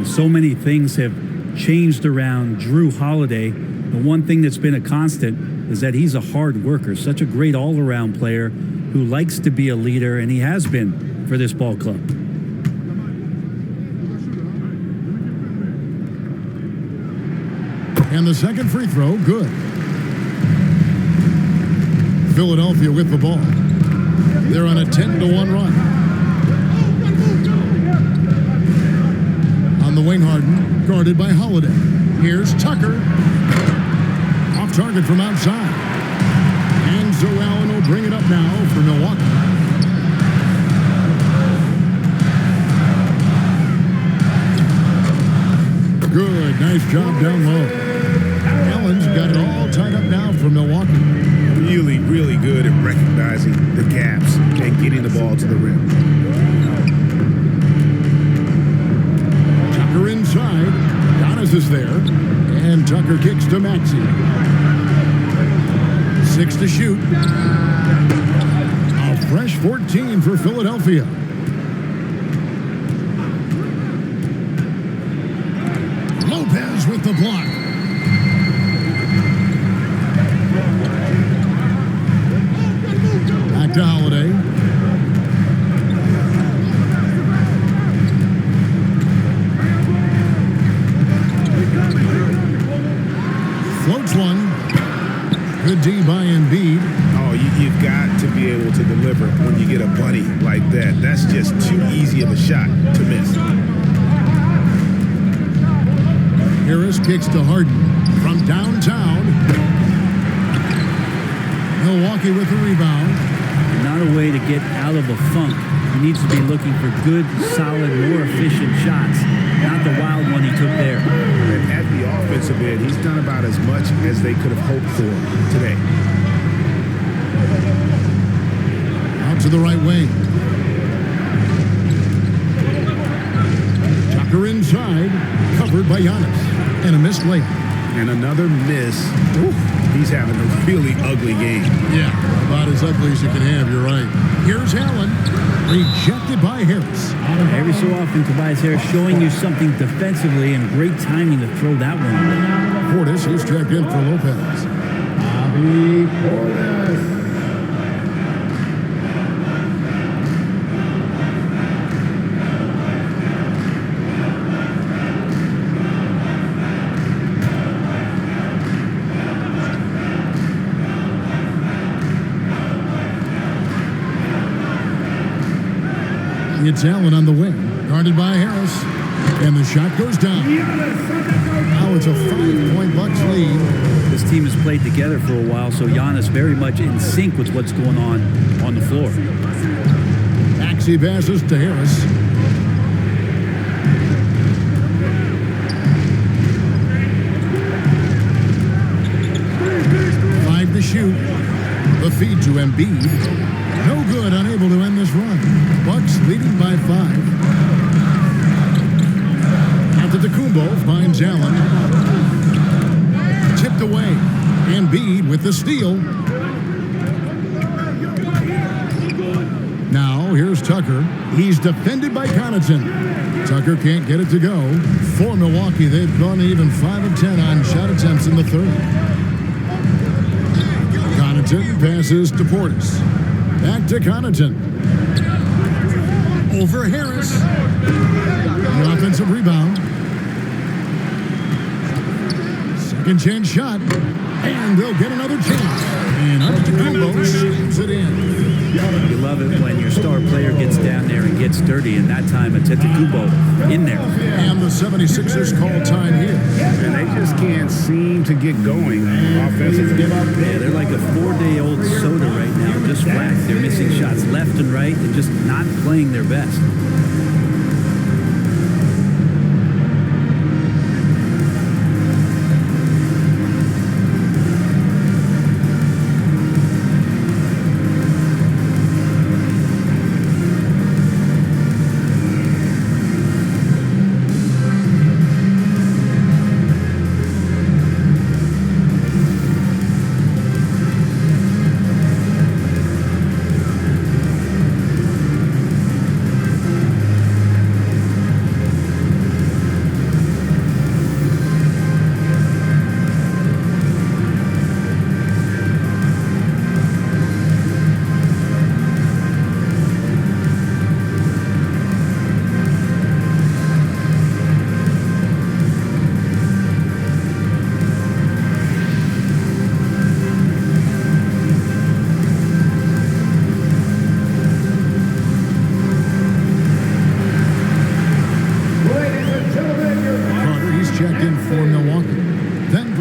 So many things have changed around Drew Holiday. The one thing that's been a constant is that he's a hard worker, such a great all-around player who likes to be a leader, and he has been for this ball club. And the second free throw, good. Philadelphia with the ball. They're on a 10-1 run. On the wing, Harden, guarded by Holiday. Here's Tucker. Off target from outside. And so Allen will bring it up now for Milwaukee. Good, nice job down low. Allen's got it all tied up now for Milwaukee. Really, really good at recognizing the gaps and getting the ball to the rim. Tucker inside. Giannis is there. And Tucker kicks to Maxey. 6 to shoot. A fresh 14 for Philadelphia. Lopez with the block. Back to Holiday. Floats one. Good D by Embiid. Oh, you've got to be able to deliver when you get a bunny like that. That's just too easy of a shot to miss. Harris kicks to Harden from downtown. Milwaukee with the rebound. Not a way to get out of a funk. He needs to be looking for good, solid, more efficient shots. Not the wild one he took there. And at the offensive end, he's done about as much as they could have hoped for today. Out to the right wing. Tucker inside, covered by Giannis. And a missed layup. And another miss. Ooh, he's having a really ugly game. Yeah, about as ugly as you can have, you're right. Here's Allen, rejected by Harris. Every so often, Tobias Harris showing you something defensively and great timing to throw that one. Portis is checked in for Lopez. Bobby Portis. It's Allen on the wing, guarded by Harris, and the shot goes down. Now it's a 5-point Bucks lead. This team has played together for a while, so Giannis very much in sync with what's going on the floor. Maxey passes to Harris. Five to shoot. The feed to Embiid. No good, unable to end this run. Bucks leading by 5. Antetokounmpo finds Allen. Tipped away. Embiid with the steal. Now here's Tucker. He's defended by Connaughton. Tucker can't get it to go. For Milwaukee, they've gone even 5 of 10 on shot attempts in the third. Connaughton passes to Portis. Back to Connaughton. Over Harris. The offensive rebound. Second chance shot. And they'll get another chance. And Antetokounmpo slams it in. You love it when your star player gets down there and gets dirty, and that time Antetokounmpo in there. And the 76ers call time here. And they just can't seem to get going offensively. Yeah, they're like a 4-day-old soda right now, just flat. They're missing shots left and right and just not playing their best.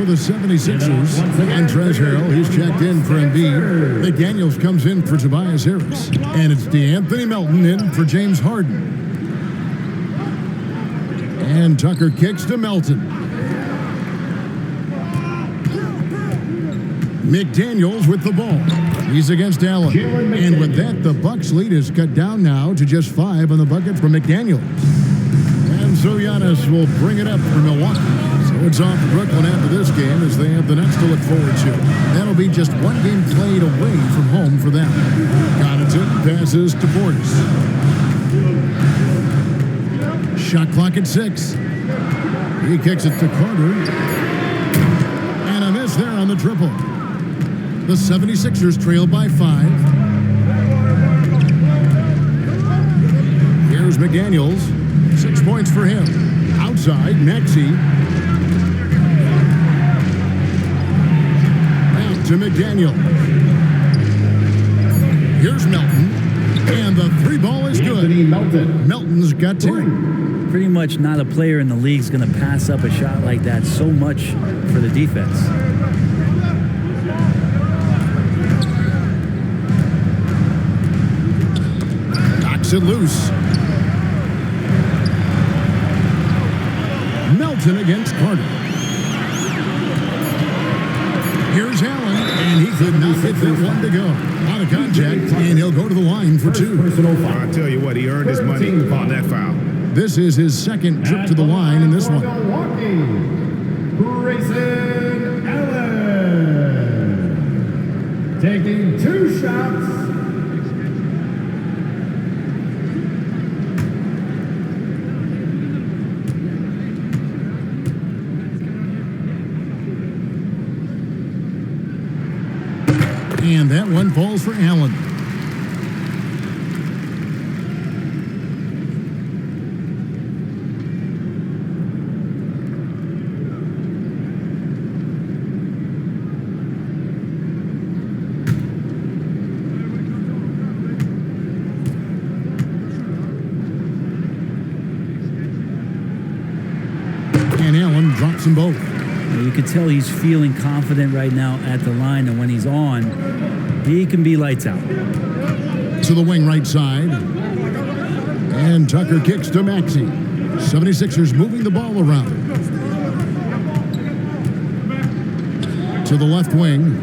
The 76ers, and Harrell, he's checked in for Embiid. McDaniels comes in for Tobias Harris. And it's DeAnthony Melton in for James Harden. And Tucker kicks to Melton. McDaniels with the ball. He's against Allen. And with that, the Bucks lead is cut down now to just 5 on the bucket for McDaniels. And so Giannis will bring it up for Milwaukee. So it's off to Brooklyn after this game as they have the next to look forward to. That'll be just 1 game played away from home for them. Connaughton passes to Portis. Shot clock at 6. He kicks it to Carter. And a miss there on the triple. The 76ers trail by 5. Here's McDaniels. 6 points for him. Outside, Maxey. Back to McDaniel. Here's Melton. And the 3 ball is good. Melton's got 10. Pretty much not a player in the league is going to pass up a shot like that so much for the defense. Knocks it loose. Melton against Carter. Here's Allen, and he could not get that one to go. Out of contact, and he'll go to the line for 2. I tell you what, he earned his money on that foul. This is his second trip to the line in this one. Grayson Allen. taking 2 shots. And that one falls for Allen. And Allen drops them both. You can tell he's feeling confident right now at the line, and when he's on, he can be lights out. To the wing right side. And Tucker kicks to Maxey. 76ers moving the ball around. To the left wing.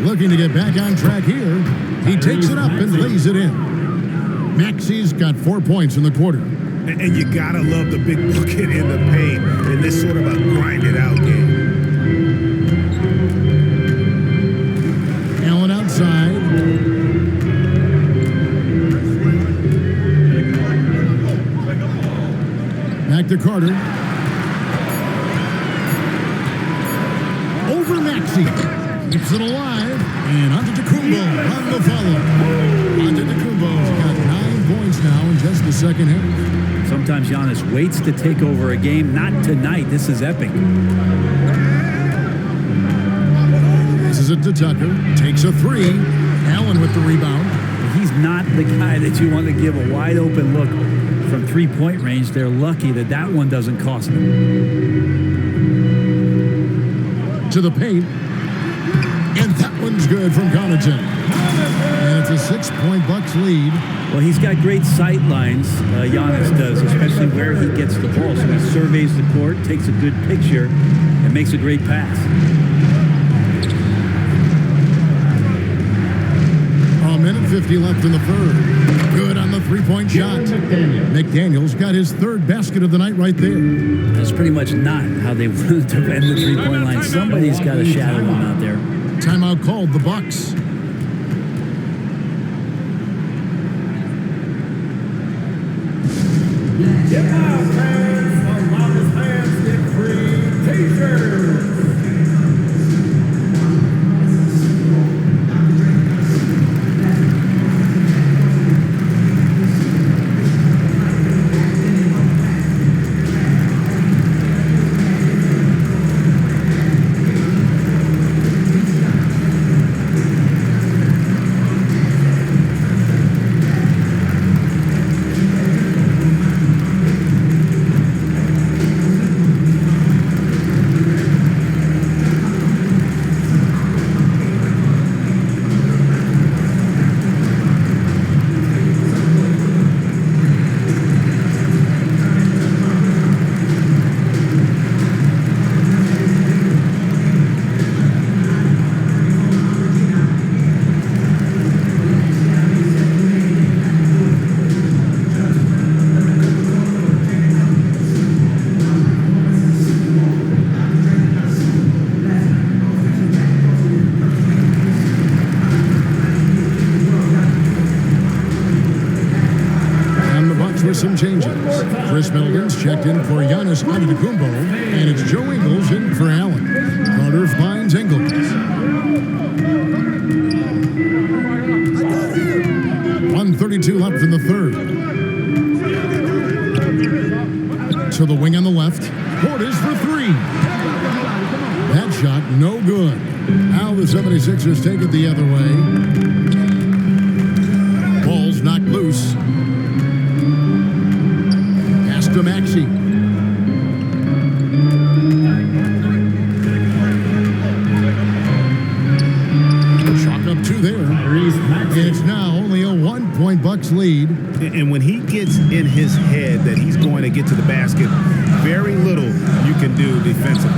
Looking to get back on track here. He takes it up and lays it in. Maxey's got 4 points in the quarter. And you gotta love the big bucket in the paint in this sort of a grinded out game. Allen outside. Back to Carter. Over Maxey. Keeps it alive. And Antetokounmpo on the follow. Antetokounmpo's got 9 points now in just the second half. Sometimes Giannis waits to take over a game. Not tonight. This is epic. This is it to Tucker. Takes a 3. Allen with the rebound. He's not the guy that you want to give a wide open look from three-point range. They're lucky that that one doesn't cost them. To the paint. And that one's good from Connaughton. And it's a 6-point Bucks lead. Well, he's got great sight lines, Giannis does, especially where he gets the ball. So he surveys the court, takes a good picture, and makes a great pass. A minute 50 left in the third. Good on the three-point shot. McDaniel's got his third basket of the night right there. That's pretty much not how they wanted to end the three-point line. Somebody's got to shadow him out there. Timeout called, the Bucks. Get out, fans. The loudest fans get free t-shirts. Some changes. Chris Middleton's checked in for Giannis Antetokounmpo, and it's Joe Ingles in for Allen. Carter finds Ingles. 1:32 left in the third. To the wing on the left. Portis for 3. That shot no good. Now the 76ers take it the other way. Ball's knocked loose. To Maxey. Chalk up 2 there. It's now only a 1-point Bucks lead. And when he gets in his head that he's going to get to the basket, very little you can do defensively.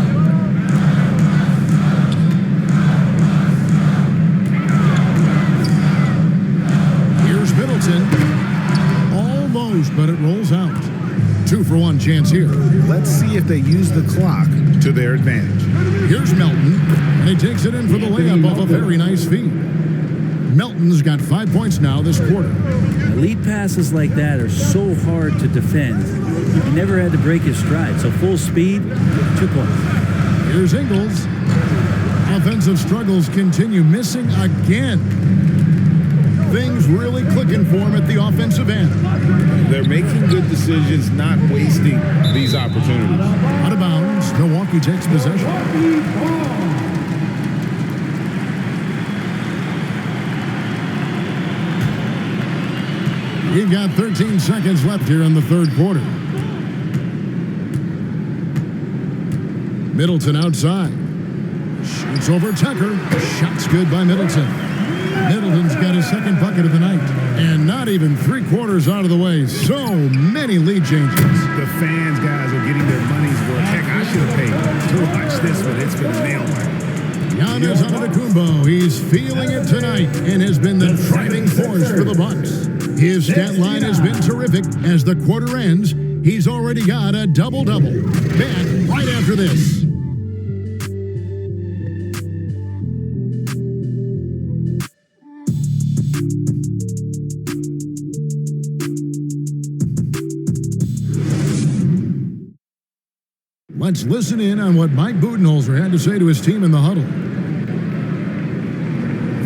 Here's Middleton. Almost, but it rolls out. 2 2-for-1 chance here. Let's see if they use the clock to their advantage. Here's Melton, and he takes it in for the layup off a very nice feed. Melton's got 5 points now this quarter. Lead passes like that are so hard to defend. He never had to break his stride, so full speed, 2 points. Here's Ingles. Offensive struggles continue, missing again. Things really clicking for him at the offensive end. They're making good decisions, not wasting these opportunities. Out of bounds, Milwaukee takes possession. You've got 13 seconds left here in the third quarter. Middleton outside. Shoots over Tucker. Shot's good by Middleton. Middleton's got his second bucket of the night. And not even 3/4 out of the way. So many lead changes. The fans, guys, are getting their money's worth. Heck, I should have paid to watch this one. It's been nailed. Giannis Antetokounmpo, he's feeling it tonight and has been the driving force for the Bucks. His stat line has been terrific. As the quarter ends, he's already got a double-double. Back right after this. Let's listen in on what Mike Budenholzer had to say to his team in the huddle.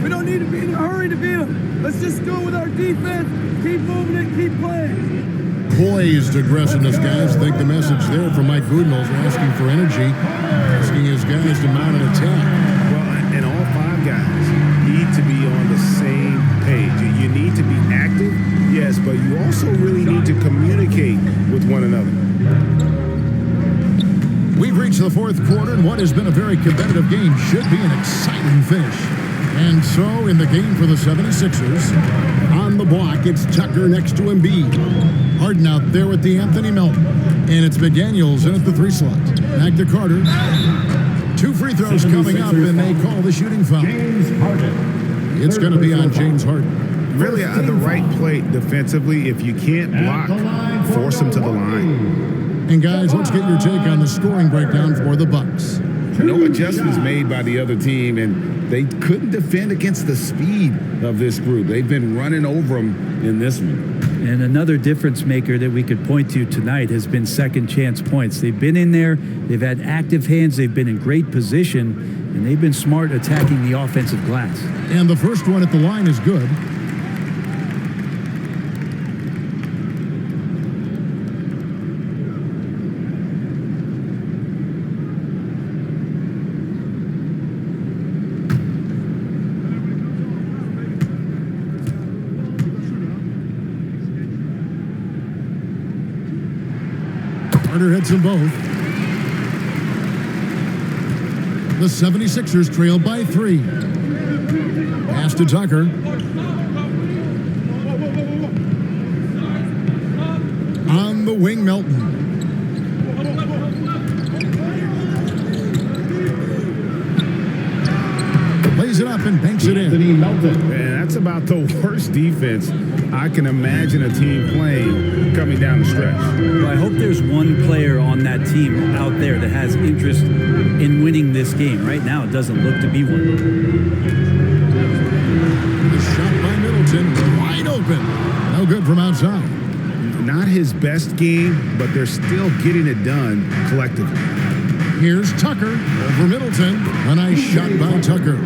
We don't need to be in a hurry to beat them. Let's just go with our defense, keep moving it, keep playing. Poised aggressiveness, guys. I think the message there from Mike Budenholzer, asking for energy, asking his guys to mount an attack. Well, and all 5 guys need to be on the same page. You need to be active, yes, but you also really need to communicate with one another. We've reached the fourth quarter, and what has been a very competitive game should be an exciting finish. And so, in the game for the 76ers, on the block, it's Tucker next to Embiid. Harden out there with the Anthony Melton. And it's McDaniels in at the 3 slot. Back to Carter. 2 free throws coming up, and they call the shooting foul. It's going to be on James Harden. Really, the right play defensively. If you can't block, force them to the line. And guys, let's get your take on the scoring breakdown for the Bucks. No adjustments made by the other team, and they couldn't defend against the speed of this group. They've been running over them in this one. And another difference maker that we could point to tonight has been second chance points. They've been in there, they've had active hands, they've been in great position, and they've been smart attacking the offensive glass. And the first one at the line is good. Carter hits them both. The 76ers trail by 3. Pass to Tucker. On the wing, Melton. Lays it up and banks it in. Man, that's about the worst defense I can imagine a team playing coming down the stretch. Well, I hope there's one player on that team out there that has interest in winning this game. Right now, it doesn't look to be one. The shot by Middleton, wide open. No good from outside. Not his best game, but they're still getting it done collectively. Here's Tucker over Middleton. A nice shot by Tucker.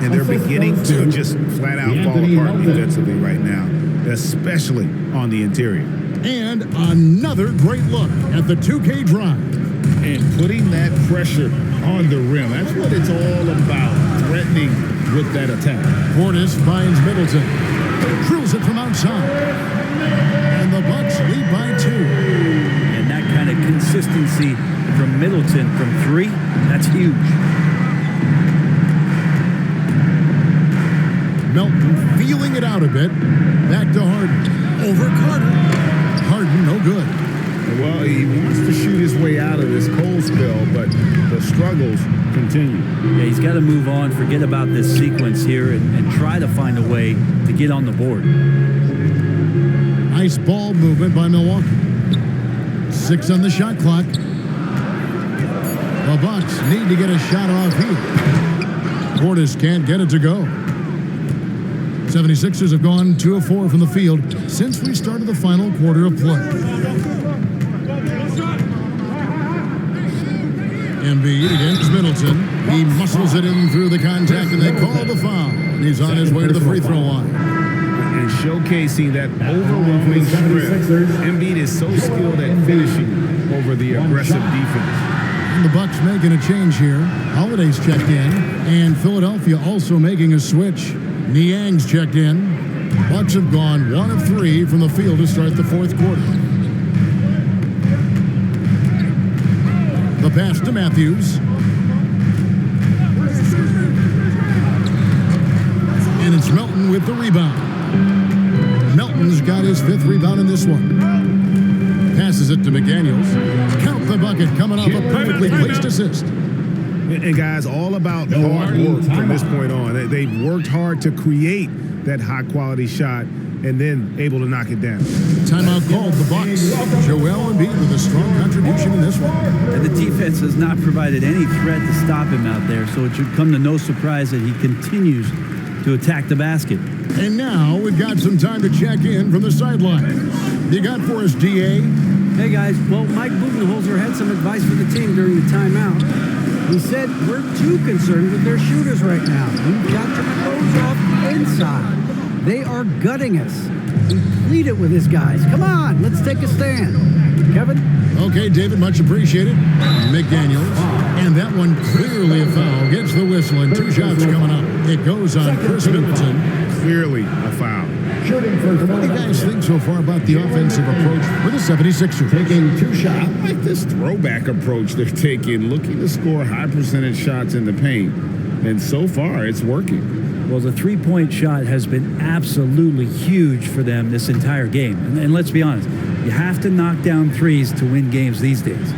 And they're beginning to just flat out fall apart defensively right now, especially on the interior. And another great look at the 2K drive. And putting that pressure on the rim. That's what it's all about, threatening with that attack. Portis finds Middleton. Drills it from outside. And the Bucks lead by 2. And that kind of consistency from Middleton from 3, that's huge. Melton feeling it out a bit. Back to Harden. Over Carter. Harden, no good. Well, he wants to shoot his way out of this cold spell, but the struggles continue. Yeah, he's got to move on, forget about this sequence here, and try to find a way to get on the board. Nice ball movement by Milwaukee. 6 on the shot clock. The Bucks need to get a shot off here. Portis can't get it to go. 76ers have gone 2 of 4 from the field since we started the final quarter of play. Embiid against Middleton. He muscles it in through the contact, and they call the foul. He's on his way to the free throw line. And showcasing that overwhelming strength. Embiid is so skilled at finishing over the aggressive defense. And the Bucks making a change here. Holiday's checked in, and Philadelphia also making a switch. Niang's checked in. Bucks have gone 1 of 3 from the field to start the fourth quarter. The pass to Matthews. And it's Melton with the rebound. Melton's got his 5th rebound in this one. Passes it to McDaniels. Count the bucket coming off a perfectly placed assist. And guys, all about hard work from this point on. They've worked hard to create that high-quality shot and then able to knock it down. Timeout called the Bucks. Joel Embiid with a strong contribution in this one. And the defense has not provided any threat to stop him out there, so it should come to no surprise that he continues to attack the basket. And now we've got some time to check in from the sidelines. You got for us, DA? Hey guys, well, Mike Budenholzer had some advice for the team during the timeout. He said, we're too concerned with their shooters right now. We've got to close off inside. They are gutting us. He pleaded with his guys. Come on, let's take a stand. Kevin? Okay, David, much appreciated. McDaniels. And that one clearly a foul. Gets the whistle, and 2 shots coming up. It goes on Chris Middleton. Clearly a foul. What do you guys think so far about the offensive approach for the 76ers? Taking 2 shots. I like this throwback approach they're taking, looking to score high percentage shots in the paint. And so far, it's working. Well, the three-point shot has been absolutely huge for them this entire game. And let's be honest, you have to knock down threes to win games these days.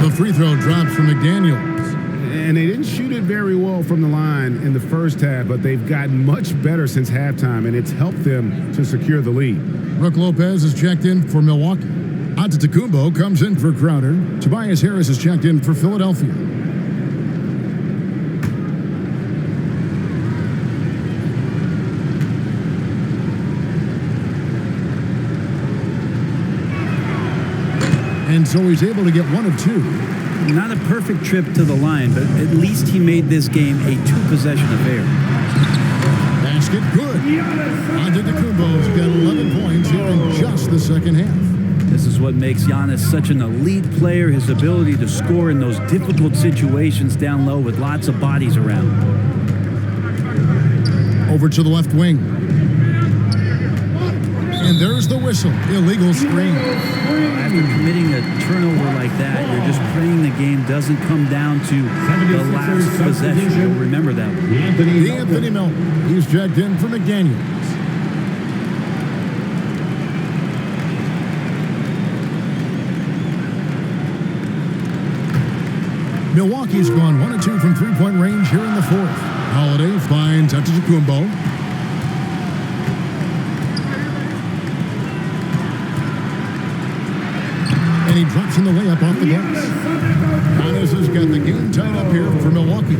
The free throw drops from McDaniels. And they didn't shoot it very well from the line in the first half, but they've gotten much better since halftime, and it's helped them to secure the lead. Brook Lopez is checked in for Milwaukee. Antetokounmpo comes in for Crowder. Tobias Harris is checked in for Philadelphia. And so he's able to get 1 of 2. Not a perfect trip to the line, but at least he made this game a 2-possession affair. Basket good. Antetokounmpo's got 11 points here in just the second half. This is what makes Giannis such an elite player, his ability to score in those difficult situations down low with lots of bodies around. Over to the left wing. And there's the whistle. Illegal screen. After committing a turnover like that, you're just praying the game doesn't come down to the last possession. You'll remember that one. Anthony Melton. He's checked in for McDaniels. Milwaukee's gone 1 of 2 from 3-point range here in the fourth. Holiday finds Antetokounmpo. And he drops in the layup off the glass. Giannis has got the game tied up here for Milwaukee.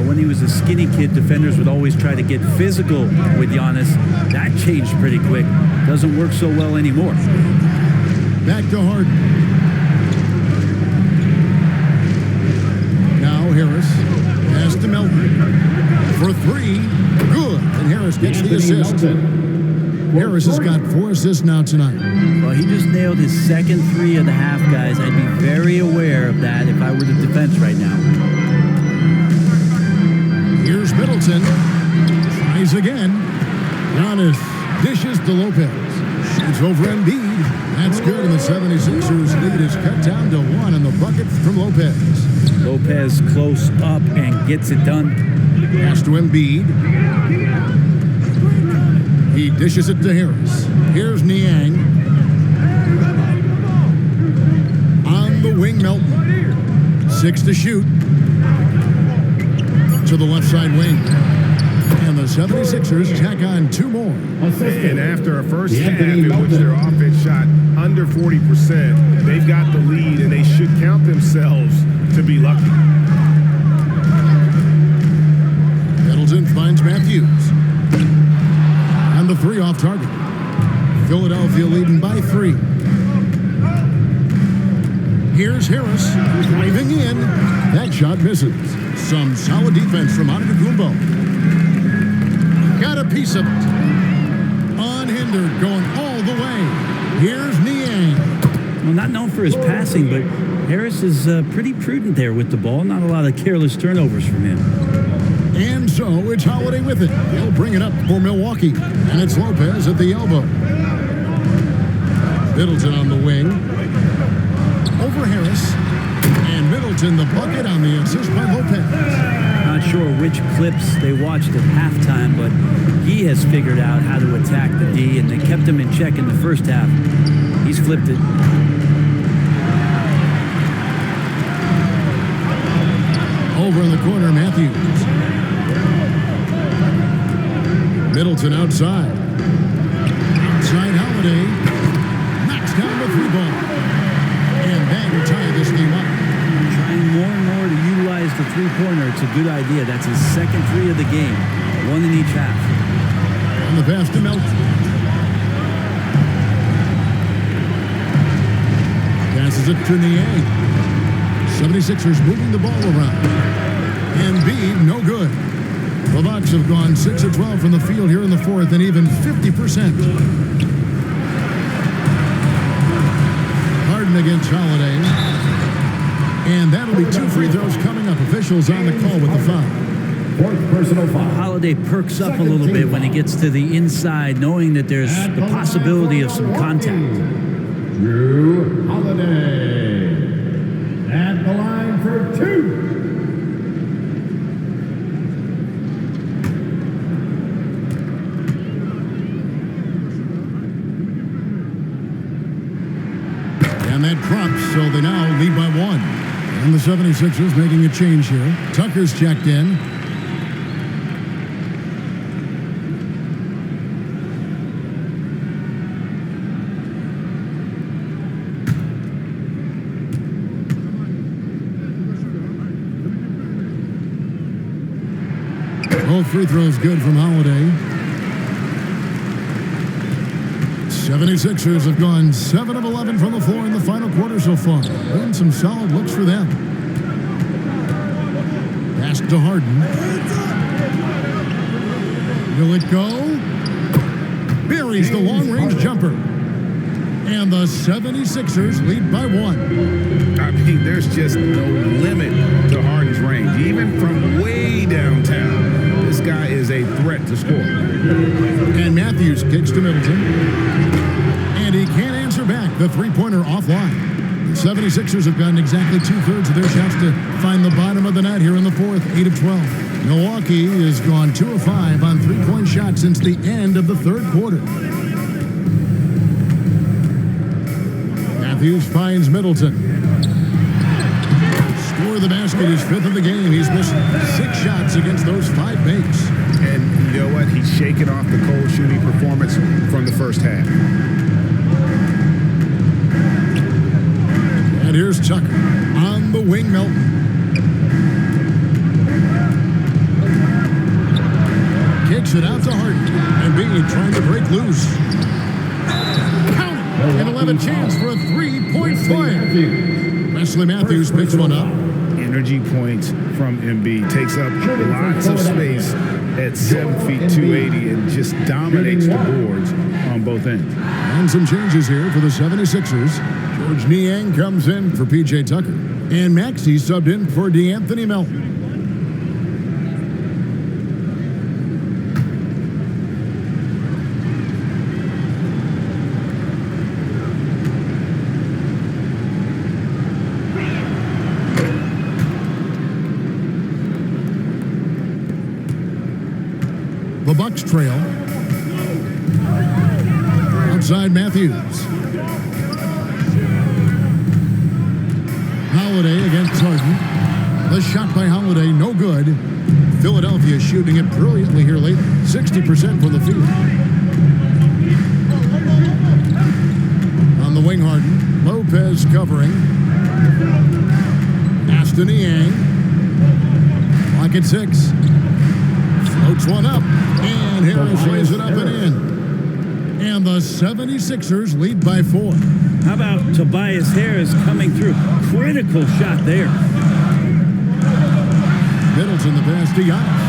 When he was a skinny kid, defenders would always try to get physical with Giannis. That changed pretty quick. Doesn't work so well anymore. Back to Harden. Now Harris. Pass to Melton. For 3. Good. And Harris gets the assist. Harris has got 4 assists now tonight. Well, he just nailed his second 3 of the half, guys. I'd be very aware of that if I were the defense right now. Here's Middleton. Tries again. Giannis dishes to Lopez. Shoots over Embiid. That's good, and the 76ers lead is cut down to 1 in the bucket from Lopez. Lopez close up and gets it done. Pass to Embiid. He dishes it to Harris. Here's Niang. On the wing, Melton. 6 to shoot. To the left side wing. And the 76ers tack on 2 more. And after a first half in which their offense shot under 40%, they've got the lead, and they should count themselves to be lucky. Middleton finds Matthews. And the 3 off target. Philadelphia leading by 3. Here's Harris driving in. That shot misses. Some solid defense from Antetokounmpo. Got a piece of it. Unhindered, going all the way. Here's Niang. Well, not known for his passing, but Harris is pretty prudent there with the ball. Not a lot of careless turnovers from him. And so it's Holiday with it. He'll bring it up for Milwaukee. And it's Lopez at the elbow. Middleton on the wing. Over Harris. And Middleton the bucket on the assist by Lopez. Not sure which clips they watched at halftime, but he has figured out how to attack the D, and they kept him in check in the first half. He's flipped it. Over in the corner, Matthews. Middleton outside. Outside Holiday. Knocks down the 3-ball. And that will tie this game up. Trying more and more to utilize the three-pointer. It's a good idea. That's his second 3 of the game. 1 in each half. On the pass to Melton. Passes it to Niang. 76ers moving the ball around. And Embiid, no good. The Bucks have gone 6 of 12 from the field here in the 4th, and even 50%. Harden against Holiday. And that'll be 2 free throws coming up. Officials on the call with the foul. 4th personal foul. Holiday perks up a little bit when he gets to the inside, knowing that there's the possibility of some contact. Drew Holiday at the line for 2. And that drops, so they now lead by 1. And the 76ers making a change here. Tucker's checked in. Both free throws good from Holiday. 76ers have gone 7 of 11 from the floor in the final quarter so far. And some solid looks for them. Pass to Harden. Will it go? Buries the long-range jumper. And the 76ers lead by 1. I mean, there's just no limit to Harden's range. Even from way downtown, this guy is a threat to score. And Matthews kicks to Middleton. And he can't answer back. The 3-pointer offline. The 76ers have gotten exactly 2/3 of their shots to find the bottom of the net here in the 4th, 8 of 12. Milwaukee has gone 2 of 5 on 3-point shots since the end of the 3rd quarter. Matthews finds Middleton. Score the basket, his 5th of the game. He's missed 6 shots against those 5 makes. And you know what? He's shaking off the cold shooting performance from the first half. And here's Tucker on the wing, Melton. Kicks it out to Harden. And Embiid trying to break loose. Count it! And he'll have a chance for a 3-point play. Wesley Matthews picks one up. Energy points from Embiid. Takes up lots of space at 7 feet 280 and just dominates the boards on both ends. And some changes here for the 76ers. George Niang comes in for P.J. Tucker. And Maxey subbed in for DeAnthony Melton. The Bucks trail. Outside Matthews. Holiday against Harden. The shot by Holiday, no good. Philadelphia shooting it brilliantly here late. 60% from the field. On the wing, Harden. Lopez covering. Aston Yang. Clock at 6. Floats one up. And Harris lays it up and in. And the 76ers lead by 4. How about Tobias Harris coming through? Critical shot there. Middleton the pass to Giannis.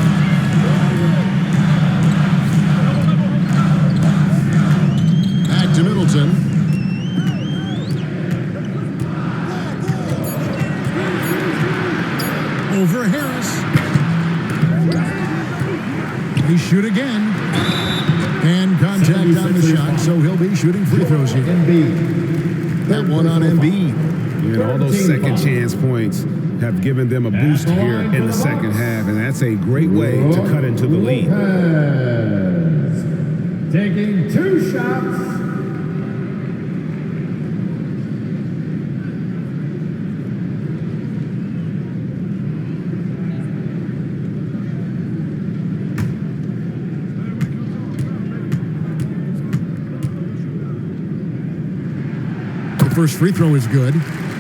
Back to Middleton. Over Harris. They shoot again. And contact on the shot, so he'll be shooting free throws here. That one on Embiid. And all those second chance points have given them a boost here in the second half, and that's a great way to cut into the lead. Taking 2 shots. First free throw is good.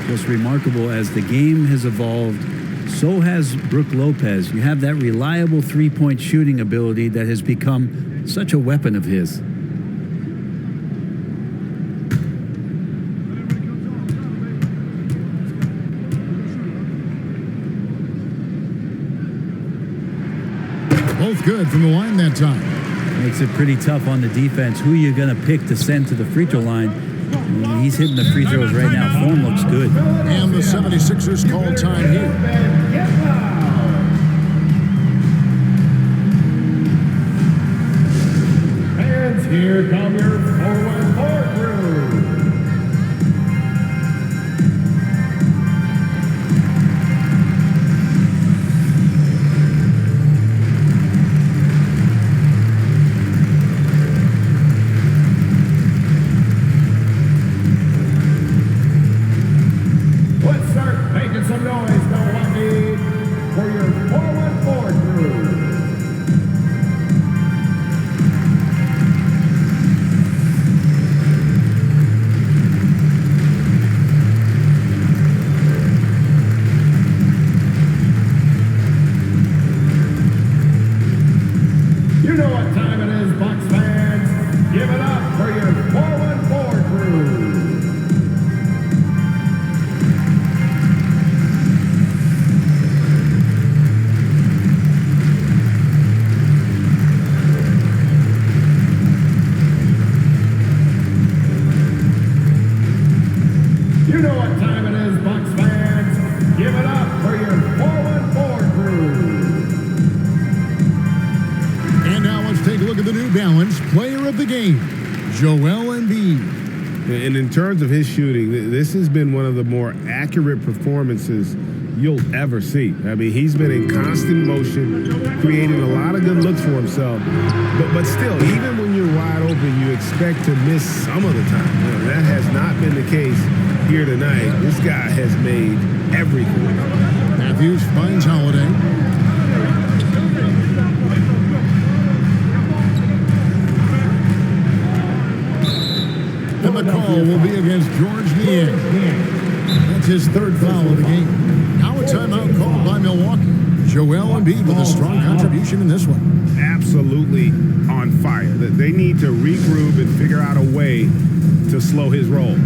Just remarkable, as the game has evolved, so has Brook Lopez. You have that reliable three-point shooting ability that has become such a weapon of his. Both good from the line that time. Makes it pretty tough on the defense. Who you're going to pick to send to the free throw line? He's hitting the free throws right now. Form looks good. And the 76ers call time here. And here come your forward crew. Some noise, Milwaukee, for your forward crew. You know what time it is, Bucks fans. Give it up for your forward crew. You know what time it is, Bucks fans. Give it up for your forward crew. And now let's take a look at the New Balance player of the game, Joel Embiid. And in terms of his shooting, this has been one of the more accurate performances you'll ever see. I mean, he's been in constant motion, creating a lot of good looks for himself. But still, even when you're wide open, you expect to miss some of the time. You know, that has not been the case here tonight. This guy has made everything. Matthews finds Holiday. And the call will be against George Niang. That's his third foul of the game. Now a timeout called by Milwaukee. Joel Embiid with a strong contribution in this one. Absolutely on fire. They need to regroup and figure out a way to slow his roll.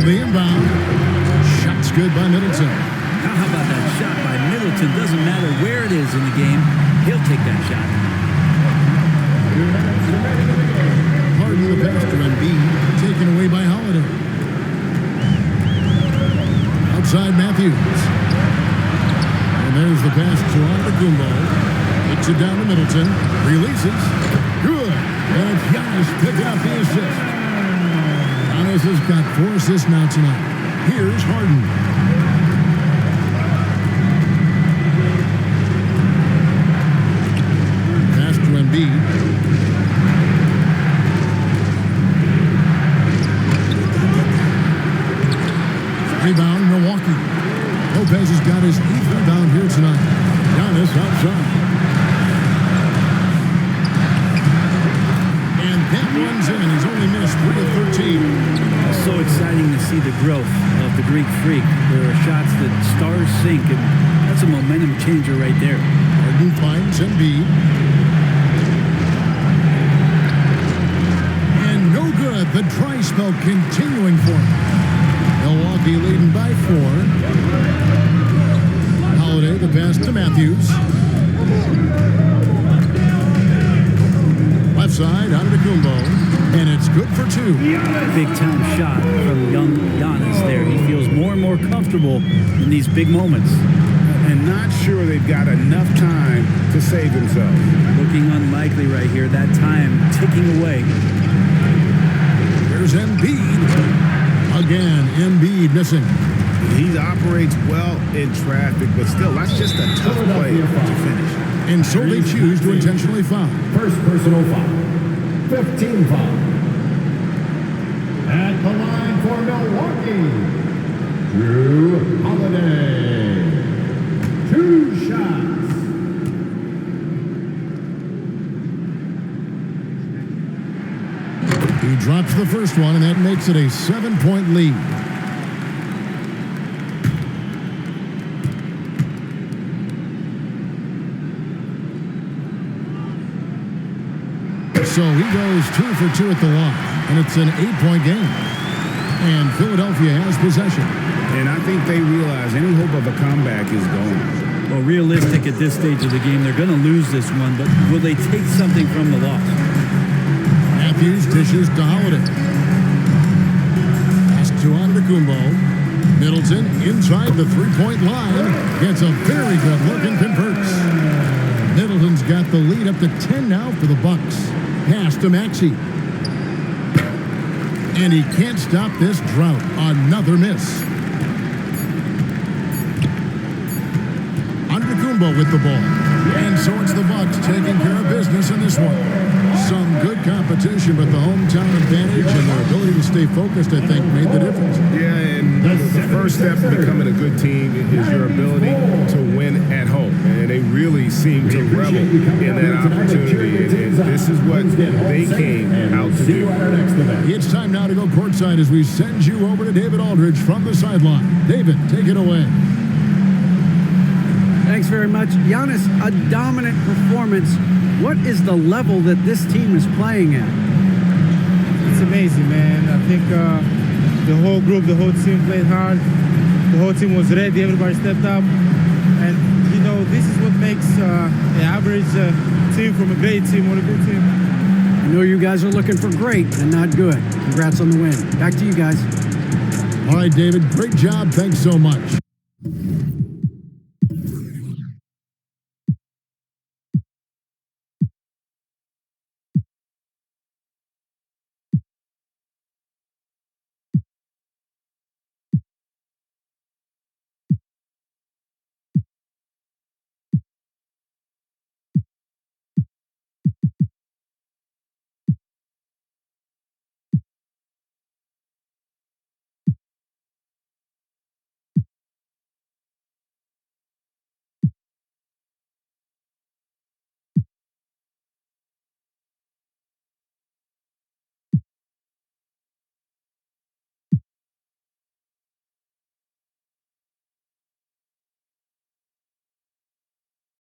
The inbound. Shot's good by Middleton. How about that shot by Middleton? Doesn't matter where it is in the game. He'll take that shot. Harden the pass to Embiid. Taken away by Holiday. Outside Matthews. And there's the pass to Antetokounmpo. Hits it down to Middleton. Releases. Good. And it's Giannis picking up the assist. Giannis has got 4 assists now tonight. Here's Harden. Pass to Embiid. Rebound, Milwaukee. Lopez has got his 8th rebound here tonight. Giannis outside. And that one's in. He's only missed 3 of 13. It's so exciting to see the growth of the Greek Freak. There are shots that stars sink, and that's a momentum changer right there. Harden finds Embiid. And no good. The dry spell continuing for him. Milwaukee leading by 4. Holiday, the pass to Matthews. Left side, Antetokounmpo. And it's good for 2. Big time shot from young Giannis there. He feels more and more comfortable in these big moments. And not sure they've got enough time to save themselves. Looking unlikely right here. That time ticking away. There's Embiid. Again, Embiid missing. He operates well in traffic, but still, that's just a tough play to finish. And so they choose to intentionally foul. First personal foul. 15 foul. At the line for Milwaukee, Drew Holiday. 2 shots. He drops the first one, and that makes it a 7-point lead. So he goes 2 for 2 at the line, and it's an 8-point game. And Philadelphia has possession. And I think they realize any hope of a comeback is gone. Well, realistic at this stage of the game, they're going to lose this one, but will they take something from the loss? Matthews dishes to Holiday. Pass to Antetokounmpo. Middleton inside the 3-point line. Gets a very good look and converts. Middleton's got the lead up to 10 now for the Bucks. Pass to Maxey. And he can't stop this drought. Another miss. Antetokounmpo with the ball. And so it's the Bucks taking care of business in this one. Some good competition, but the hometown advantage and their ability to stay focused, I think, made the difference. Yeah, and the first step to becoming a good team is your ability to win at home. And they really seem to revel in that opportunity. And this is what they came out to do. It's time now to go courtside as we send you over to David Aldridge from the sideline. David, take it away. Thanks very much. Giannis, a dominant performance. What is the level that this team is playing at? It's amazing, man. I think the whole group, the whole team played hard. The whole team was ready. Everybody stepped up. And, you know, this is what makes an average team from a great team or a good team. I know you guys are looking for great and not good. Congrats on the win. Back to you guys. All right, David, great job. Thanks so much.